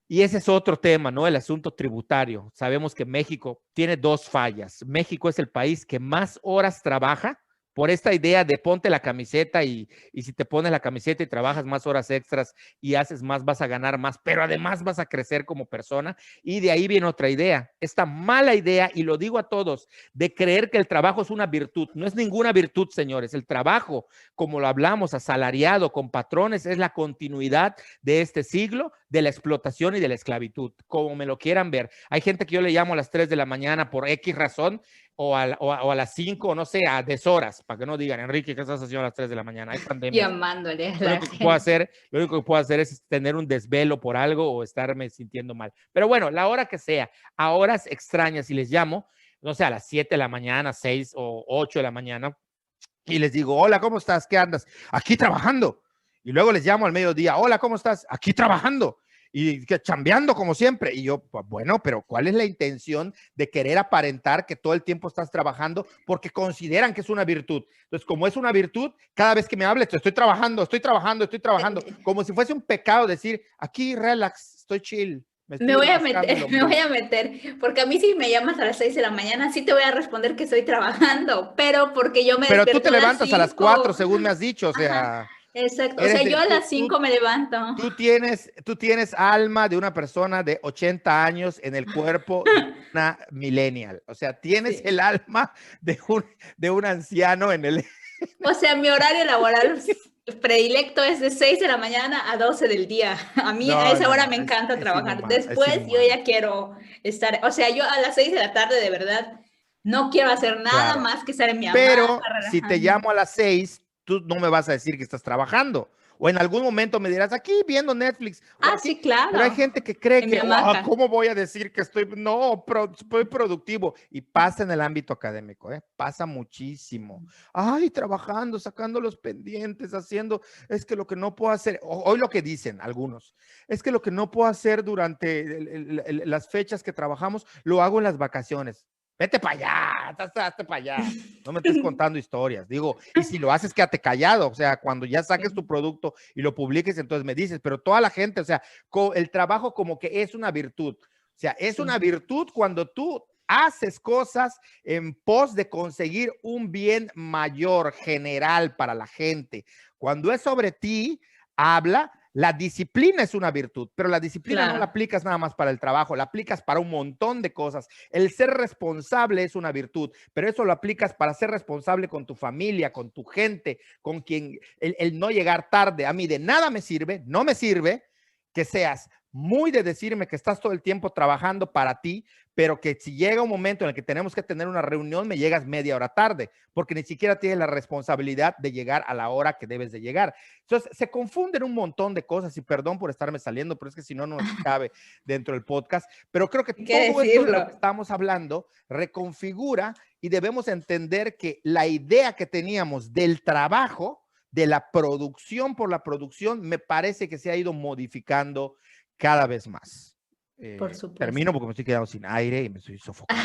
Y ese es otro tema, ¿no? El asunto tributario. Sabemos que México tiene dos fallas. México es el país que más horas trabaja por esta idea de ponte la camiseta y si te pones la camiseta y trabajas más horas extras y haces más, vas a ganar más, pero además vas a crecer como persona. Y de ahí viene otra idea, esta mala idea, y lo digo a todos, de creer que el trabajo es una virtud. No es ninguna virtud, señores. El trabajo, como lo hablamos, asalariado, con patrones, es la continuidad de este siglo de la explotación y de la esclavitud, como me lo quieran ver. Hay gente que yo le llamo a las 3 de la mañana por X razón, o a las 5, no sé, a deshoras, para que no digan, Enrique, ¿qué estás haciendo a las 3 de la mañana? Hay pandemia. Llamándole a lo la único que gente. puedo hacer es tener un desvelo por algo o estarme sintiendo mal. Pero bueno, la hora que sea, a horas extrañas, y les llamo, no sé, a las 7 de la mañana, 6 o 8 de la mañana, y les digo, hola, ¿cómo estás? ¿Qué andas? Aquí trabajando. Y luego les llamo al mediodía, hola, ¿cómo estás? Aquí trabajando. Y que chambeando como siempre. Y yo, pues, bueno, pero ¿cuál es la intención de querer aparentar que todo el tiempo estás trabajando porque consideran que es una virtud? Entonces, como es una virtud, cada vez que me hables, estoy trabajando, estoy trabajando, estoy trabajando, como si fuese un pecado decir, aquí relax, estoy chill. Me voy a meter, porque a mí si me llamas a las 6 de la mañana, sí te voy a responder que estoy trabajando, pero porque yo me Pero despierto tú te levantas a las 4, según me has dicho, o sea. Ajá, exacto, o sea, yo a las 5 me levanto. Tú tienes alma de una persona de 80 años en el cuerpo de una millennial, o sea, tienes el alma de un anciano en el... O sea, mi horario laboral predilecto es de 6 de la mañana a 12 del día. A mí a esa hora me encanta trabajar. Después yo ya quiero estar, o sea, yo a las 6 de la tarde de verdad no quiero hacer nada más que estar en mi hamaca. Pero si te llamo a las 6, tú no me vas a decir que estás trabajando. O en algún momento me dirás, aquí viendo Netflix. Sí, claro. Pero hay gente que cree que, ¿cómo voy a decir que estoy? No, estoy productivo. Y pasa en el ámbito académico, pasa muchísimo. Ay, trabajando, sacando los pendientes, haciendo, es que lo que no puedo hacer, hoy lo que dicen algunos, es que lo que no puedo hacer durante las fechas que trabajamos, lo hago en las vacaciones. Vete para allá, hazte para allá. No me estés contando historias. Digo, y si lo haces, quédate callado. O sea, cuando ya saques tu producto y lo publiques, entonces me dices, pero toda la gente, o sea, el trabajo como que es una virtud. O sea, es una virtud cuando tú haces cosas en pos de conseguir un bien mayor, general para la gente. Cuando es sobre ti, habla. La disciplina es una virtud, pero la disciplina no la aplicas nada más para el trabajo, la aplicas para un montón de cosas. El ser responsable es una virtud, pero eso lo aplicas para ser responsable con tu familia, con tu gente, con quien, el no llegar tarde. A mí de nada me sirve, no me sirve que seas muy de decirme que estás todo el tiempo trabajando para ti, pero que si llega un momento en el que tenemos que tener una reunión, me llegas media hora tarde, porque ni siquiera tienes la responsabilidad de llegar a la hora que debes de llegar. Entonces, se confunden un montón de cosas y perdón por estarme saliendo, pero es que si no, no nos cabe dentro del podcast. Pero creo que todo esto de lo que estamos hablando reconfigura y debemos entender que la idea que teníamos del trabajo, de la producción por la producción, me parece que se ha ido modificando cada vez más. Por supuesto. Termino porque me estoy quedando sin aire y me estoy sofocando.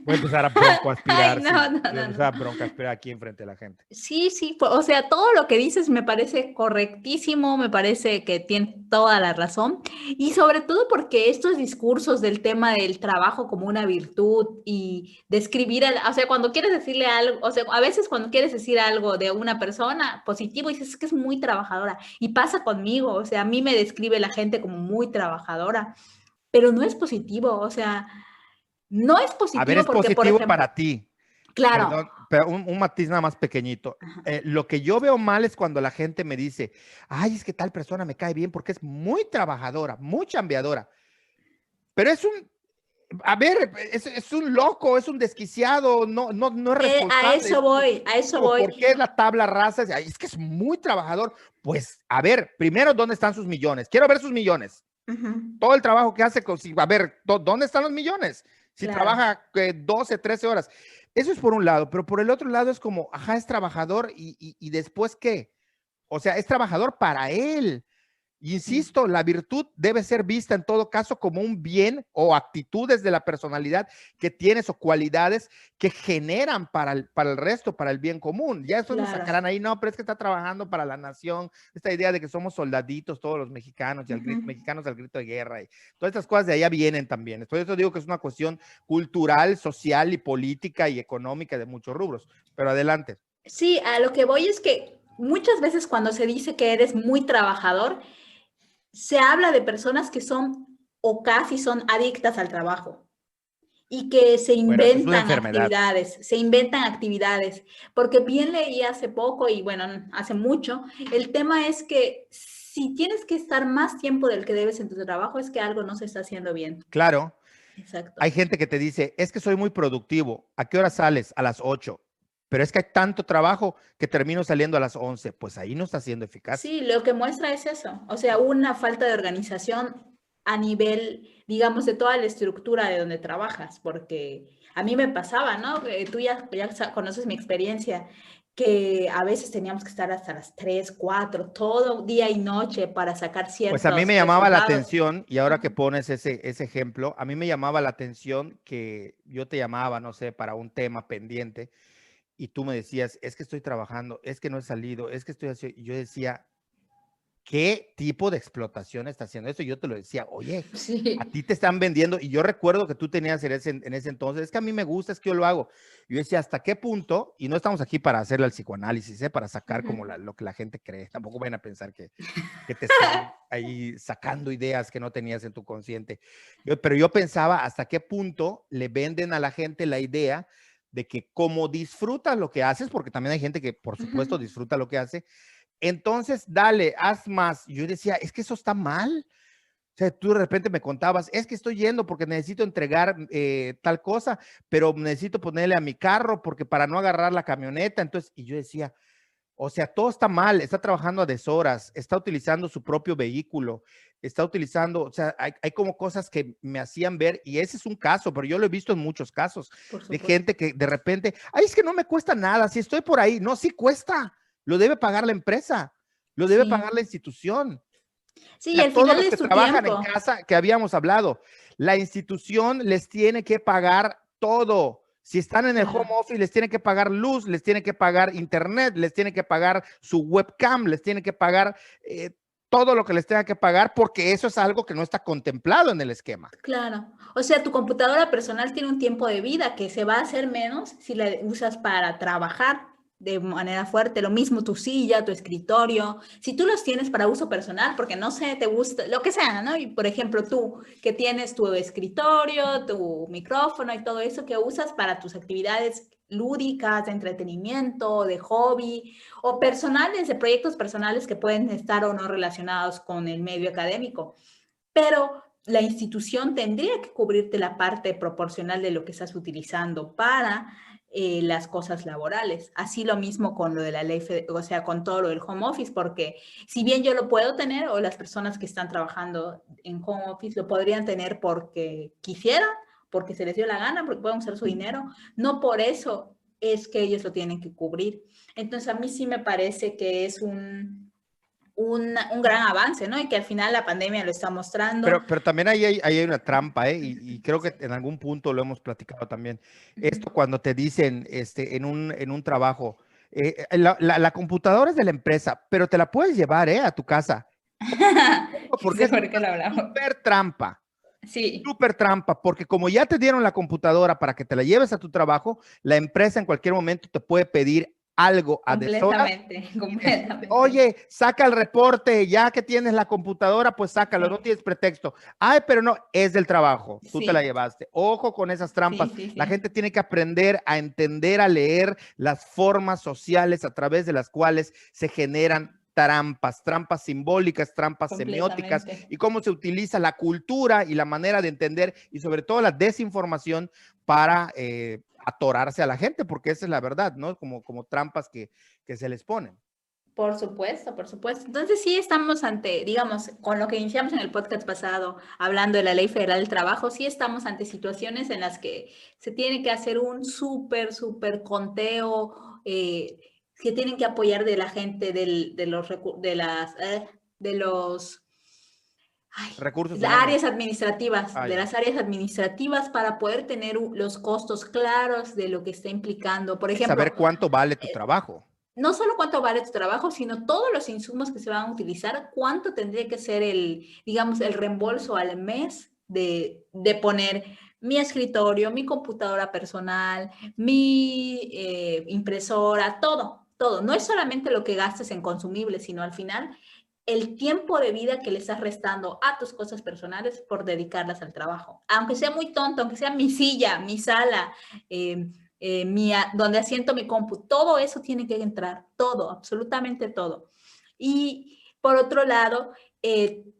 Voy a empezar a broncoaspirar. Ay, no. Voy a empezar a broncoaspirar aquí enfrente de la gente. Sí, o sea, todo lo que dices me parece correctísimo, me parece que tiene toda la razón y sobre todo porque estos discursos del tema del trabajo como una virtud y describir, o sea, cuando quieres decirle algo, o sea, a veces cuando quieres decir algo de una persona positivo dices es que es muy trabajadora y pasa conmigo, o sea, a mí me describe la gente como muy trabajadora, pero no es positivo, o sea, no es positivo. A ver, es porque, positivo por ejemplo, para ti. Claro. Perdón, pero un matiz nada más pequeñito. Lo que yo veo mal es cuando la gente me dice, ay, es que tal persona me cae bien porque es muy trabajadora, muy chambeadora. Pero es un loco, es un desquiciado, no es responsable. A eso voy. ¿Por qué es la tabla rasa? Es que es muy trabajador. Pues, a ver, primero, ¿dónde están sus millones? Quiero ver sus millones. Todo el trabajo que hace, a ver, ¿dónde están los millones? Si trabaja 12, 13 horas. Eso es por un lado, pero por el otro lado es como, ajá, es trabajador y después ¿qué? O sea, es trabajador para él. Insisto, la virtud debe ser vista en todo caso como un bien o actitudes de la personalidad que tienes o cualidades que generan para el resto, para el bien común. Ya eso nos sacarán ahí, no, pero es que está trabajando para la nación, esta idea de que somos soldaditos todos los mexicanos y mexicanos al grito de guerra y todas estas cosas de allá vienen también. Por eso digo que es una cuestión cultural, social y política y económica de muchos rubros. Pero adelante. Sí, a lo que voy es que muchas veces cuando se dice que eres muy trabajador, se habla de personas que son o casi son adictas al trabajo y que se inventan actividades, porque bien leí hace poco y bueno, hace mucho, el tema es que si tienes que estar más tiempo del que debes en tu trabajo es que algo no se está haciendo bien. Claro. Exacto. Hay gente que te dice, es que soy muy productivo, ¿a qué hora sales? A las 8. Pero es que hay tanto trabajo que termino saliendo a las 11. Pues ahí no está siendo eficaz. Sí, lo que muestra es eso. O sea, una falta de organización a nivel, digamos, de toda la estructura de donde trabajas. Porque a mí me pasaba, ¿no? Tú ya conoces mi experiencia, que a veces teníamos que estar hasta las 3, 4, todo día y noche para sacar ciertos Pues a mí me llamaba la resultados. atención, y ahora que pones ese ejemplo, a mí me llamaba la atención que yo te llamaba, no sé, para un tema pendiente, y tú me decías, es que estoy trabajando, es que no he salido, es que estoy haciendo, y yo decía, ¿qué tipo de explotación está haciendo eso? Y yo te lo decía, oye, sí, a ti te están vendiendo, y yo recuerdo que tú tenías en ese entonces, es que a mí me gusta, es que yo lo hago. Yo decía, ¿hasta qué punto? Y no estamos aquí para hacerle al psicoanálisis, para sacar como lo que la gente cree, tampoco vayan a pensar que te están ahí sacando ideas que no tenías en tu consciente. Pero yo pensaba, ¿hasta qué punto le venden a la gente la idea de que como disfrutas lo que haces, porque también hay gente que por supuesto disfruta lo que hace, entonces dale, haz más. Yo decía, es que eso está mal. O sea, tú de repente me contabas, es que estoy yendo porque necesito entregar tal cosa, pero necesito ponerle a mi carro porque para no agarrar la camioneta. Entonces, y yo decía, o sea, todo está mal, está trabajando a deshoras, está utilizando su propio vehículo, está utilizando, o sea, hay como cosas que me hacían ver, y ese es un caso, pero yo lo he visto en muchos casos, de gente que de repente, ay, es que no me cuesta nada, si estoy por ahí, no, sí cuesta, lo debe pagar la empresa, lo debe pagar la institución. Sí, Y y a al todos final los es que tu trabajan en tiempo. casa, que habíamos hablado, la institución les tiene que pagar todo. Si están en el home Claro. office, les tiene que pagar luz, les tiene que pagar internet, les tiene que pagar su webcam, les tiene que pagar todo lo que les tenga que pagar, porque eso es algo que no está contemplado en el esquema. Claro. O sea, tu computadora personal tiene un tiempo de vida que se va a hacer menos si la usas para trabajar de manera fuerte. Lo mismo tu silla, tu escritorio. Si tú los tienes para uso personal, porque no sé, te gusta, lo que sea, ¿no? Y por ejemplo, tú que tienes tu escritorio, tu micrófono y todo eso que usas para tus actividades lúdicas, de entretenimiento, de hobby o personales, de proyectos personales que pueden estar o no relacionados con el medio académico. Pero la institución tendría que cubrirte la parte proporcional de lo que estás utilizando para las cosas laborales. Así lo mismo con lo de la ley, o sea, con todo lo del home office, porque si bien yo lo puedo tener o las personas que están trabajando en home office lo podrían tener porque quisieran, porque se les dio la gana, porque pueden usar su dinero, no por eso es que ellos lo tienen que cubrir. Entonces a mí sí me parece que es un gran avance, ¿no? Y que al final la pandemia lo está mostrando. Pero también ahí hay una trampa, ¿eh? Y creo que en algún punto lo hemos platicado también. Esto cuando te dicen en un trabajo, la computadora es de la empresa, pero te la puedes llevar, ¿eh? A tu casa. Porque Sí, es una porque lo hablamos. súper trampa. Sí, Súper trampa, porque como ya te dieron la computadora para que te la lleves a tu trabajo, la empresa en cualquier momento te puede pedir algo a deshoras completamente, y decirte, completamente. oye, saca el reporte, ya que tienes la computadora, pues sácalo, no Sí, tienes pretexto. Ay, pero no, es del trabajo, tú te la sí, llevaste. Ojo con esas sí, trampas. sí, La sí, gente tiene que aprender a entender, a leer las formas sociales a través de las cuales se generan trampas, trampas simbólicas, trampas semióticas completamente. y cómo se utiliza la cultura y la manera de entender y sobre todo la desinformación para atorarse a la gente, porque esa es la verdad, ¿no? Como trampas que se les ponen. Por supuesto, por supuesto. Entonces sí estamos ante, digamos, con lo que iniciamos en el podcast pasado, hablando de la Ley Federal del Trabajo, sí estamos ante situaciones en las que se tiene que hacer un súper conteo, que tienen que apoyar de la gente de los ay, Recursos las humanos. áreas administrativas, Ah, de ya. las áreas administrativas para poder tener los costos claros de lo que está implicando. Por Y saber ejemplo, cuánto vale tu trabajo. no solo cuánto vale tu trabajo, sino todos los insumos que se van a utilizar, cuánto tendría que ser digamos, el reembolso al mes de poner mi escritorio, mi computadora personal, mi impresora, todo, todo. No es solamente lo que gastes en consumibles, sino al final el tiempo de vida que le estás restando a tus cosas personales por dedicarlas al trabajo. Aunque sea muy tonto, aunque sea mi silla, mi sala, donde asiento mi compu, todo eso tiene que entrar, todo, absolutamente todo. Y por otro lado,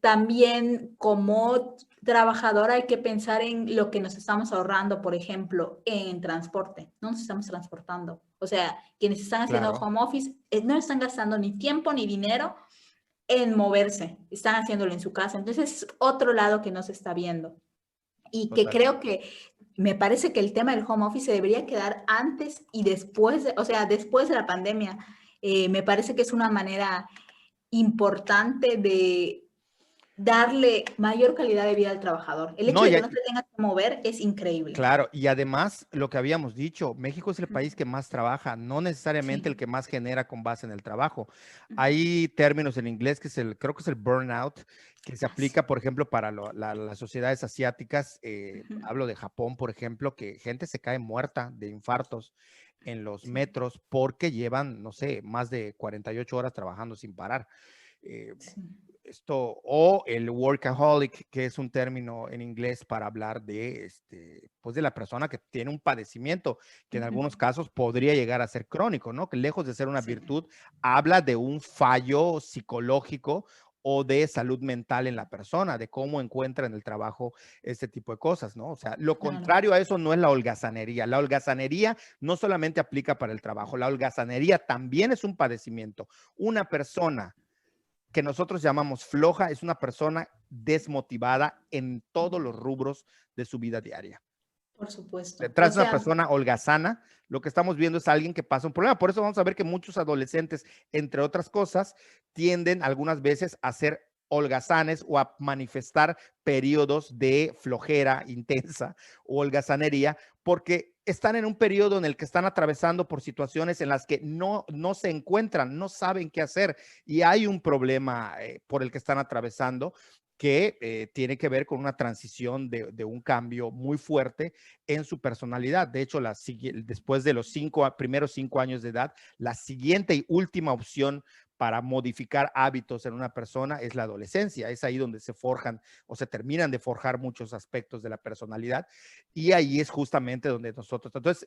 también como trabajador hay que pensar en lo que nos estamos ahorrando, por ejemplo, en transporte. No nos estamos transportando. O sea, quienes están haciendo Claro, home office no están gastando ni tiempo ni dinero en moverse, están haciéndolo en su casa. Entonces, es otro lado que no se está viendo. Y que creo totalmente. que me parece que el tema del home office se debería quedar antes y después, o sea, después de la pandemia. Me parece que es una manera importante de darle mayor calidad de vida al trabajador. El hecho No, de que ya, no se tenga que mover es increíble. claro, y además lo que habíamos dicho, México es el país que más trabaja, no necesariamente el Sí. que más genera con base en el trabajo. Hay términos en inglés que es creo que es el burnout, que se Así. aplica, por ejemplo, para las sociedades asiáticas. Ujú. Hablo de Japón, por ejemplo, que gente se cae muerta de infartos en los Sí, metros porque llevan, no sé, más de 48 horas trabajando sin parar. Eh, sí, o el workaholic, que es un término en inglés para hablar de, pues de la persona que tiene un padecimiento que en ujú, algunos casos podría llegar a ser crónico, ¿no? Que lejos de ser una sí, virtud, habla de un fallo psicológico o de salud mental en la persona, de cómo encuentra en el trabajo este tipo de cosas, ¿no? O sea, lo claro. contrario a eso no es la holgazanería. La holgazanería no solamente aplica para el trabajo, la holgazanería también es un padecimiento. Una persona que nosotros llamamos floja es una persona desmotivada en todos los rubros de su vida diaria. Por supuesto. O Detrás de una sea, persona holgazana, lo que estamos viendo es alguien que pasa un problema. Por eso vamos a ver que muchos adolescentes, entre otras cosas, tienden algunas veces a ser holgazanes o a manifestar periodos de flojera intensa o holgazanería, porque están en un periodo en el que están atravesando por situaciones en las que no se encuentran, no saben qué hacer y hay un problema por el que están atravesando que tiene que ver con una transición de un cambio muy fuerte en su personalidad. De hecho, después de los primeros 5 años de edad, la siguiente y última opción para modificar hábitos en una persona es la adolescencia. Es ahí donde se forjan o se terminan de forjar muchos aspectos de la personalidad y ahí es justamente donde nosotros, entonces,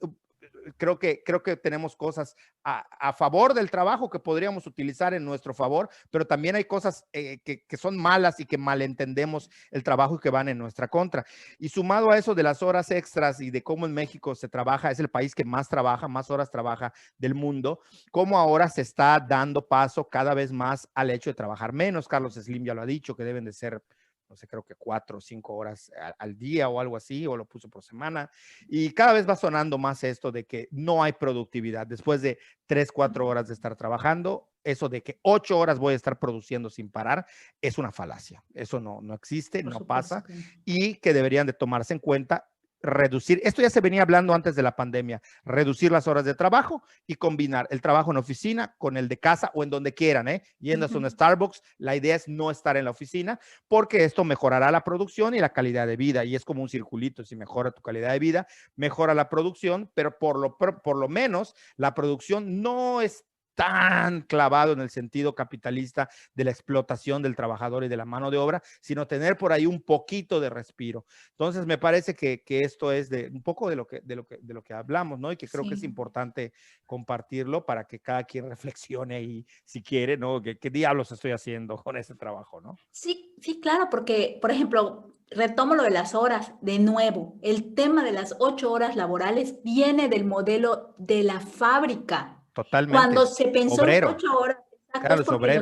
creo que tenemos cosas a favor del trabajo que podríamos utilizar en nuestro favor, pero también hay cosas que son malas y que malentendemos el trabajo y que van en nuestra contra. Y sumado a eso de las horas extras y de cómo en México se trabaja, es el país que más trabaja, más horas trabaja del mundo, cómo ahora se está dando paso cada vez más al hecho de trabajar menos. Carlos Slim ya lo ha dicho, que deben de ser, no sé, creo que 4 o 5 horas al día o algo así, o lo puso por semana. Y cada vez va sonando más esto de que no hay productividad. Después de 3, 4 horas de estar trabajando, eso de que 8 horas voy a estar produciendo sin parar, es una falacia. Eso no existe, no pasa, y que deberían de tomarse en cuenta reducir, esto ya se venía hablando antes de la pandemia, reducir las horas de trabajo y combinar el trabajo en oficina con el de casa o en donde quieran, yendo a un Starbucks. La idea es no estar en la oficina porque esto mejorará la producción y la calidad de vida, y es como un circulito. Si mejora tu calidad de vida, mejora la producción, pero por lo menos la producción no es tan clavado en el sentido capitalista de la explotación del trabajador y de la mano de obra, sino tener por ahí un poquito de respiro. Entonces, me parece que esto es un poco de lo que hablamos, ¿no? Y que creo que es importante compartirlo para que cada quien reflexione y, si quiere, ¿no? ¿Qué diablos estoy haciendo con ese trabajo, no? Sí, sí, claro, porque, por ejemplo, retomo lo de las horas, de nuevo, el tema de las 8 horas laborales viene del modelo de la fábrica. Totalmente. Cuando se pensó Obrero. 8 horas, exacto, Claro, es porque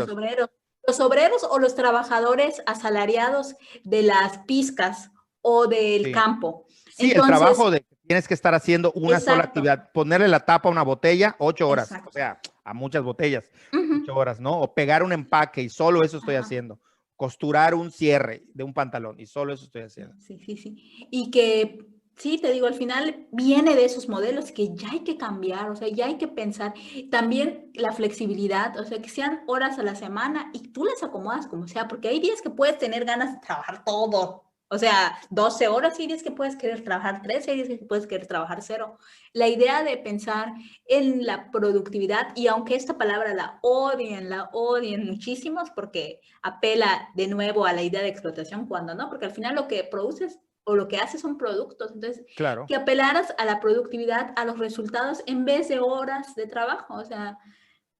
los obreros o los trabajadores asalariados de las pizcas o del campo. Sí, entonces, el trabajo de que tienes que estar haciendo una sola actividad, ponerle la tapa a una botella, 8 horas, exacto. O sea, a muchas botellas, 8 horas, ¿no? O pegar un empaque y solo eso estoy haciendo. Costurar un cierre de un pantalón y solo eso estoy haciendo. Sí, sí, sí. Y que, sí, te digo, al final viene de esos modelos que ya hay que cambiar, o sea, ya hay que pensar. También la flexibilidad, o sea, que sean horas a la semana y tú las acomodas como sea, porque hay días que puedes tener ganas de trabajar todo. O sea, 12 horas, hay días que puedes querer trabajar 3, hay días que puedes querer trabajar 0. La idea de pensar en la productividad, y aunque esta palabra la odien muchísimos porque apela de nuevo a la idea de explotación, cuando no, porque al final lo que produces o lo que haces son productos. Entonces, claro, que apelaras a la productividad, a los resultados en vez de horas de trabajo. O sea,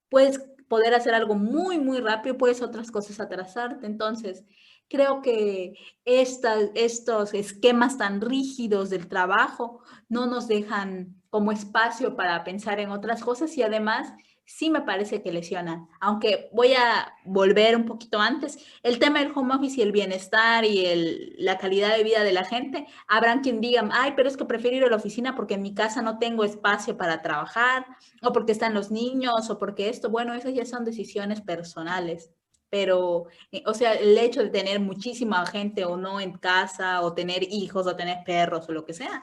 puedes poder hacer algo muy, muy rápido, puedes otras cosas atrasarte. Entonces, creo que estos esquemas tan rígidos del trabajo no nos dejan como espacio para pensar en otras cosas, y además sí me parece que lesionan. Aunque voy a volver un poquito antes, el tema del home office y el bienestar y la calidad de vida de la gente, habrán quien diga, ay, pero es que prefiero ir a la oficina porque en mi casa no tengo espacio para trabajar, o porque están los niños, o porque esto. Bueno, esas ya son decisiones personales. Pero, o sea, el hecho de tener muchísima gente o no en casa, o tener hijos, o tener perros, o lo que sea,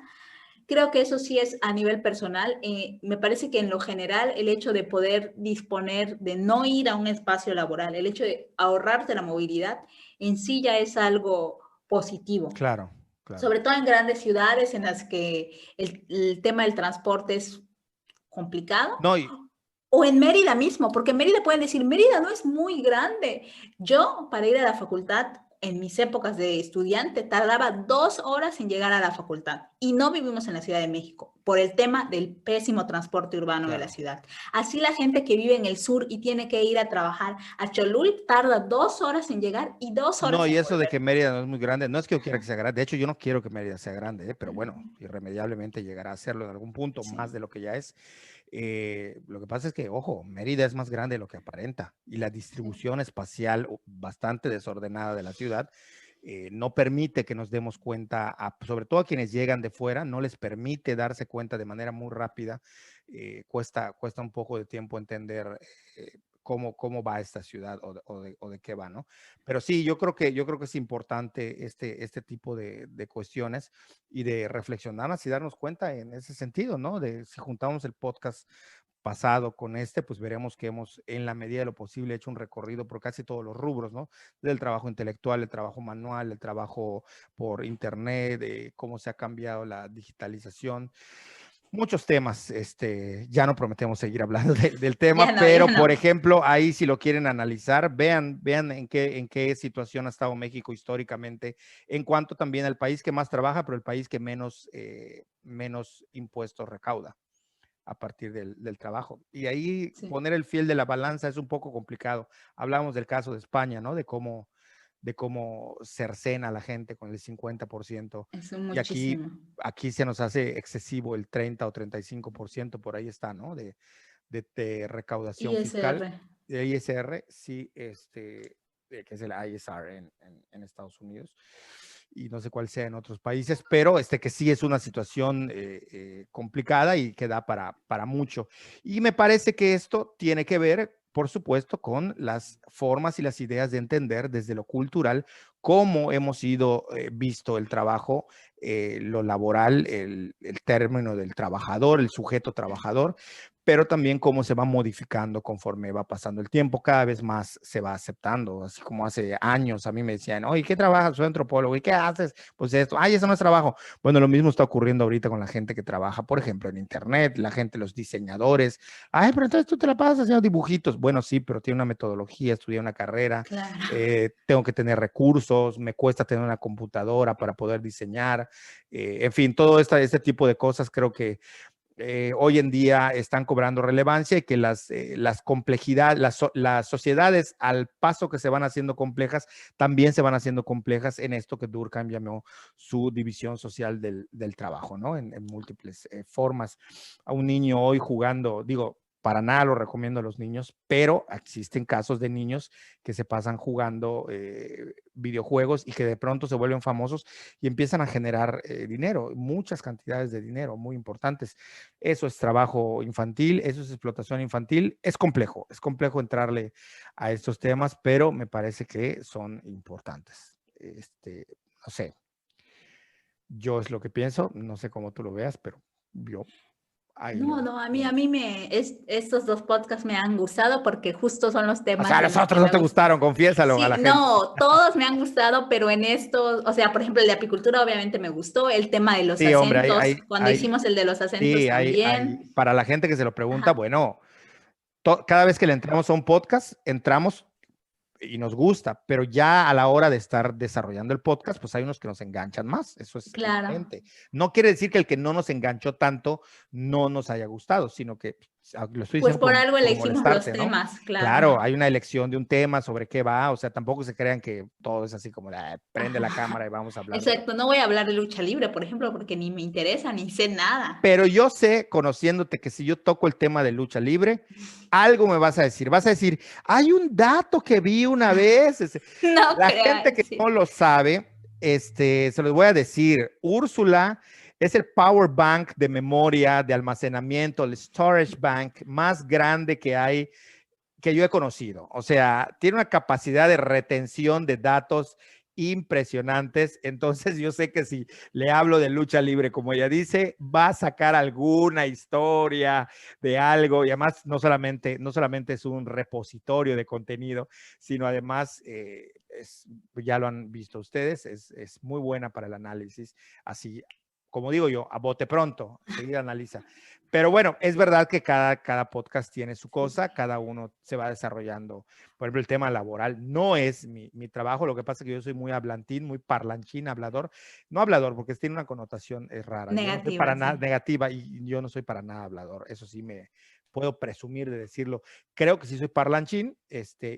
creo que eso sí es a nivel personal. Me parece que en lo general el hecho de poder disponer de no ir a un espacio laboral, el hecho de ahorrarte la movilidad, en sí ya es algo positivo. Claro, claro. Sobre todo en grandes ciudades en las que el tema del transporte es complicado. No, o en Mérida mismo, porque en Mérida pueden decir, Mérida no es muy grande. Yo, para ir a la facultad, en mis épocas de estudiante, tardaba 2 horas en llegar a la facultad. Y no vivimos en la Ciudad de México por el tema del pésimo transporte urbano de la ciudad. Así la gente que vive en el sur y tiene que ir a trabajar a Cholul tarda 2 horas en llegar y 2 horas no, en y eso volver. de que Mérida no es muy grande, no es que yo quiera que sea grande, de hecho yo no quiero que Mérida sea grande, pero bueno, irremediablemente llegará a serlo en algún punto, más de lo que ya es. Lo que pasa es que, ojo, Mérida es más grande de lo que aparenta, y la distribución espacial bastante desordenada de la ciudad no permite que nos demos cuenta, sobre todo a quienes llegan de fuera, no les permite darse cuenta de manera muy rápida. Cuesta un poco de tiempo entender cómo va esta ciudad o de qué va, ¿no? Pero sí, yo creo que es importante este tipo de cuestiones y de reflexionarlas y darnos cuenta en ese sentido, ¿no? De si juntamos el podcast pasado con pues veremos que hemos, en la medida de lo posible, hecho un recorrido por casi todos los rubros, ¿no? Del trabajo intelectual, el trabajo manual, el trabajo por internet, de cómo se ha cambiado la digitalización. Muchos temas, ya no prometemos seguir hablando del tema, Ya no, pero ya no. por ejemplo, ahí si lo quieren analizar, vean en qué situación ha estado México históricamente, en cuanto también al país que más trabaja, pero el país que menos impuestos recauda a partir del trabajo. Y ahí Sí. poner el fiel de la balanza es un poco complicado. Hablamos del caso de España, ¿no? De cómo cercena a la gente con el 50%. Es Y muchísimo. aquí se nos hace excesivo el 30 o 35%, por ahí está, ¿no? De recaudación fiscal. ISR. De ISR, sí, que es el ISR en Estados Unidos. Y no sé cuál sea en otros países, pero que sí es una situación complicada y que da para mucho. Y me parece que esto tiene que ver, por supuesto, con las formas y las ideas de entender desde lo cultural cómo hemos ido visto el trabajo, lo laboral, el término del trabajador, el sujeto trabajador, pero también cómo se va modificando conforme va pasando el tiempo, cada vez más se va aceptando, así como hace años a mí me decían, oye, ¿qué trabajas? Soy antropólogo, ¿y qué haces? Pues esto, ay, eso no es trabajo. Bueno, lo mismo está ocurriendo ahorita con la gente que trabaja, por ejemplo, en internet, la gente, los diseñadores, ay, pero entonces tú te la pasas haciendo dibujitos. Bueno, sí, pero tiene una metodología, estudié una carrera, Claro. tengo que tener recursos, me cuesta tener una computadora para poder diseñar, en fin, todo este tipo de cosas creo que hoy en día están cobrando relevancia y que las complejidades, las sociedades al paso que se van haciendo complejas, también se van haciendo complejas en esto que Durkheim llamó su división social del trabajo, ¿no? En múltiples formas. A un niño hoy jugando, digo, para nada lo recomiendo a los niños, pero existen casos de niños que se pasan jugando videojuegos y que de pronto se vuelven famosos y empiezan a generar dinero, muchas cantidades de dinero muy importantes. Eso es trabajo infantil, eso es explotación infantil. Es complejo entrarle a estos temas, pero me parece que son importantes. No sé, yo es lo que pienso, no sé cómo tú lo veas, pero yo ahí No, no, a mí estos dos podcasts me han gustado porque justo son los O temas sea, a en los los que otros no me te gusta. gustaron, confiésalo a Sí, la gente. no, todos me han gustado, pero en estos, o sea, por ejemplo, el de apicultura obviamente me gustó, el tema de los Sí, hombre, acentos, cuando hicimos el de los acentos sí, también. para la gente que se lo pregunta, Ajá, bueno, cada vez que le entramos a un podcast, entramos y nos gusta, pero ya a la hora de estar desarrollando el podcast, pues hay unos que nos enganchan más, eso es claro. evidente. No quiere decir que el que no nos enganchó tanto no nos haya gustado, sino que lo estoy Pues diciendo por algo por elegimos los molestarte, ¿no? temas, claro. Claro, hay una elección de un tema sobre qué va, o sea, tampoco se crean que todo es así como, prende la cámara y Ajá. vamos a hablar de... Exacto, no voy a hablar de lucha libre, por ejemplo, porque ni me interesa, ni sé nada. Pero yo sé, conociéndote, que si yo toco el tema de lucha libre, algo me vas a decir. Vas a decir, hay un dato que vi una vez. No La gente creas, que sí. no lo sabe, se los voy a decir. Úrsula es el power bank de memoria, de almacenamiento, el storage bank más grande que hay, que yo he conocido. O sea, tiene una capacidad de retención de datos impresionantes. Entonces yo sé que si le hablo de lucha libre, como ella dice, va a sacar alguna historia de algo y además no solamente es un repositorio de contenido, sino además ya lo han visto ustedes, es muy buena para el análisis, así como digo yo, a bote pronto, seguir analiza. Pero bueno, es verdad que cada podcast tiene su cosa, cada uno se va desarrollando. Por ejemplo, el tema laboral no es mi trabajo, lo que pasa es que yo soy muy hablantín, muy parlanchín, hablador. No hablador, porque tiene una connotación rara. Yo no soy para Negativa, nada sí. negativa y yo no soy para nada hablador. Eso sí me puedo presumir de decirlo. Creo que sí soy parlanchín,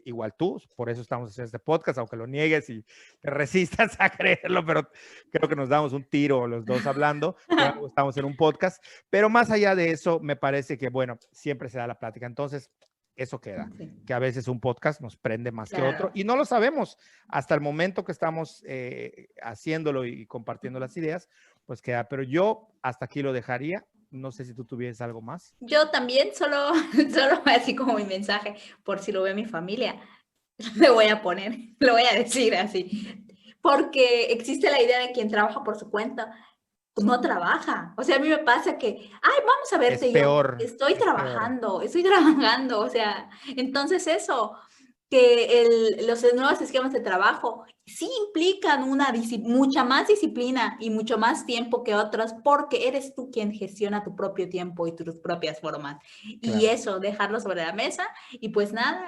igual tú, por eso estamos haciendo este podcast, aunque lo niegues y te resistas a creerlo, pero creo que nos damos un tiro los dos hablando, pero estamos en un podcast. Pero más allá de eso, me parece que, bueno, siempre se da la plática. Entonces, eso queda, Sí, que a veces un podcast nos prende más que otro claro. y no lo sabemos hasta el momento que estamos haciéndolo y compartiendo las ideas, pues queda. Pero yo hasta aquí lo dejaría. No sé si tú tuvieses algo más. Yo también, solo así como mi mensaje, por si lo ve mi familia, le voy a poner, lo voy a decir así, porque existe la idea de quien trabaja por su cuenta, no trabaja. O sea, a mí me pasa que, ay, vamos a verte, Es peor, estoy es peor. trabajando, o sea, entonces eso, que los nuevos esquemas de trabajo sí implican mucha más disciplina y mucho más tiempo que otros, porque eres tú quien gestiona tu propio tiempo y tus propias formas. Claro. Y eso, dejarlo sobre la mesa y pues nada.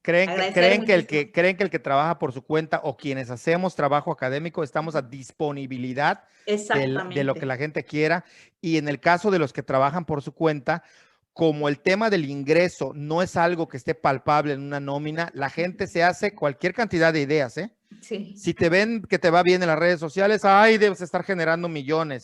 ¿Creen que el que trabaja por su cuenta o quienes hacemos trabajo académico estamos a disponibilidad de lo que la gente quiera? Y en el caso de los que trabajan por su cuenta, como el tema del ingreso no es algo que esté palpable en una nómina, la gente se hace cualquier cantidad de ideas, ¿eh? Sí. Si te ven que te va bien en las redes sociales, ay, debes estar generando millones.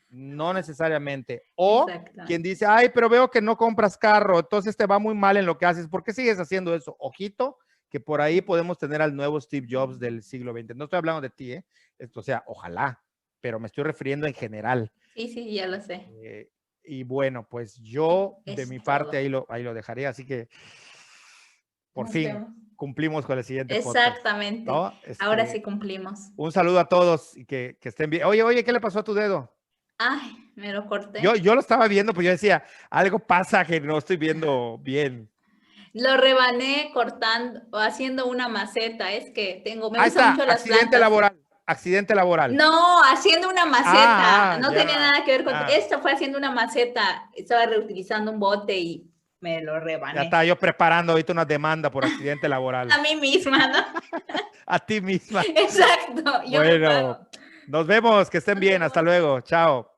No necesariamente. O quien dice, ay, pero veo que no compras carro, entonces te va muy mal en lo que haces. ¿Por qué sigues haciendo eso? Ojito, que por ahí podemos tener al nuevo Steve Jobs del siglo XX. No estoy hablando de ti, ¿eh? Esto, o sea, ojalá, pero me estoy refiriendo en general. Sí, ya lo sé. Y bueno, pues yo de mi parte ahí lo dejaré, así que por fin cumplimos con el siguiente podcast. Exactamente. ¿No? Ahora sí cumplimos. Un saludo a todos y que estén bien. Oye, ¿qué le pasó a tu dedo? Ay, me lo corté. Yo lo estaba viendo, pues yo decía, algo pasa que no estoy viendo bien. Lo rebané cortando o haciendo una maceta. Es que me gustan mucho las plantas. Accidente laboral. No, haciendo una maceta. No ya. tenía nada que ver con esto. Fue haciendo una maceta. Estaba reutilizando un bote y me lo rebané. Ya estaba yo preparando ahorita una demanda por accidente laboral. A mí misma, ¿no? A ti misma. Exacto. Bueno, nos vemos. Que estén bien. Hasta luego. Chao.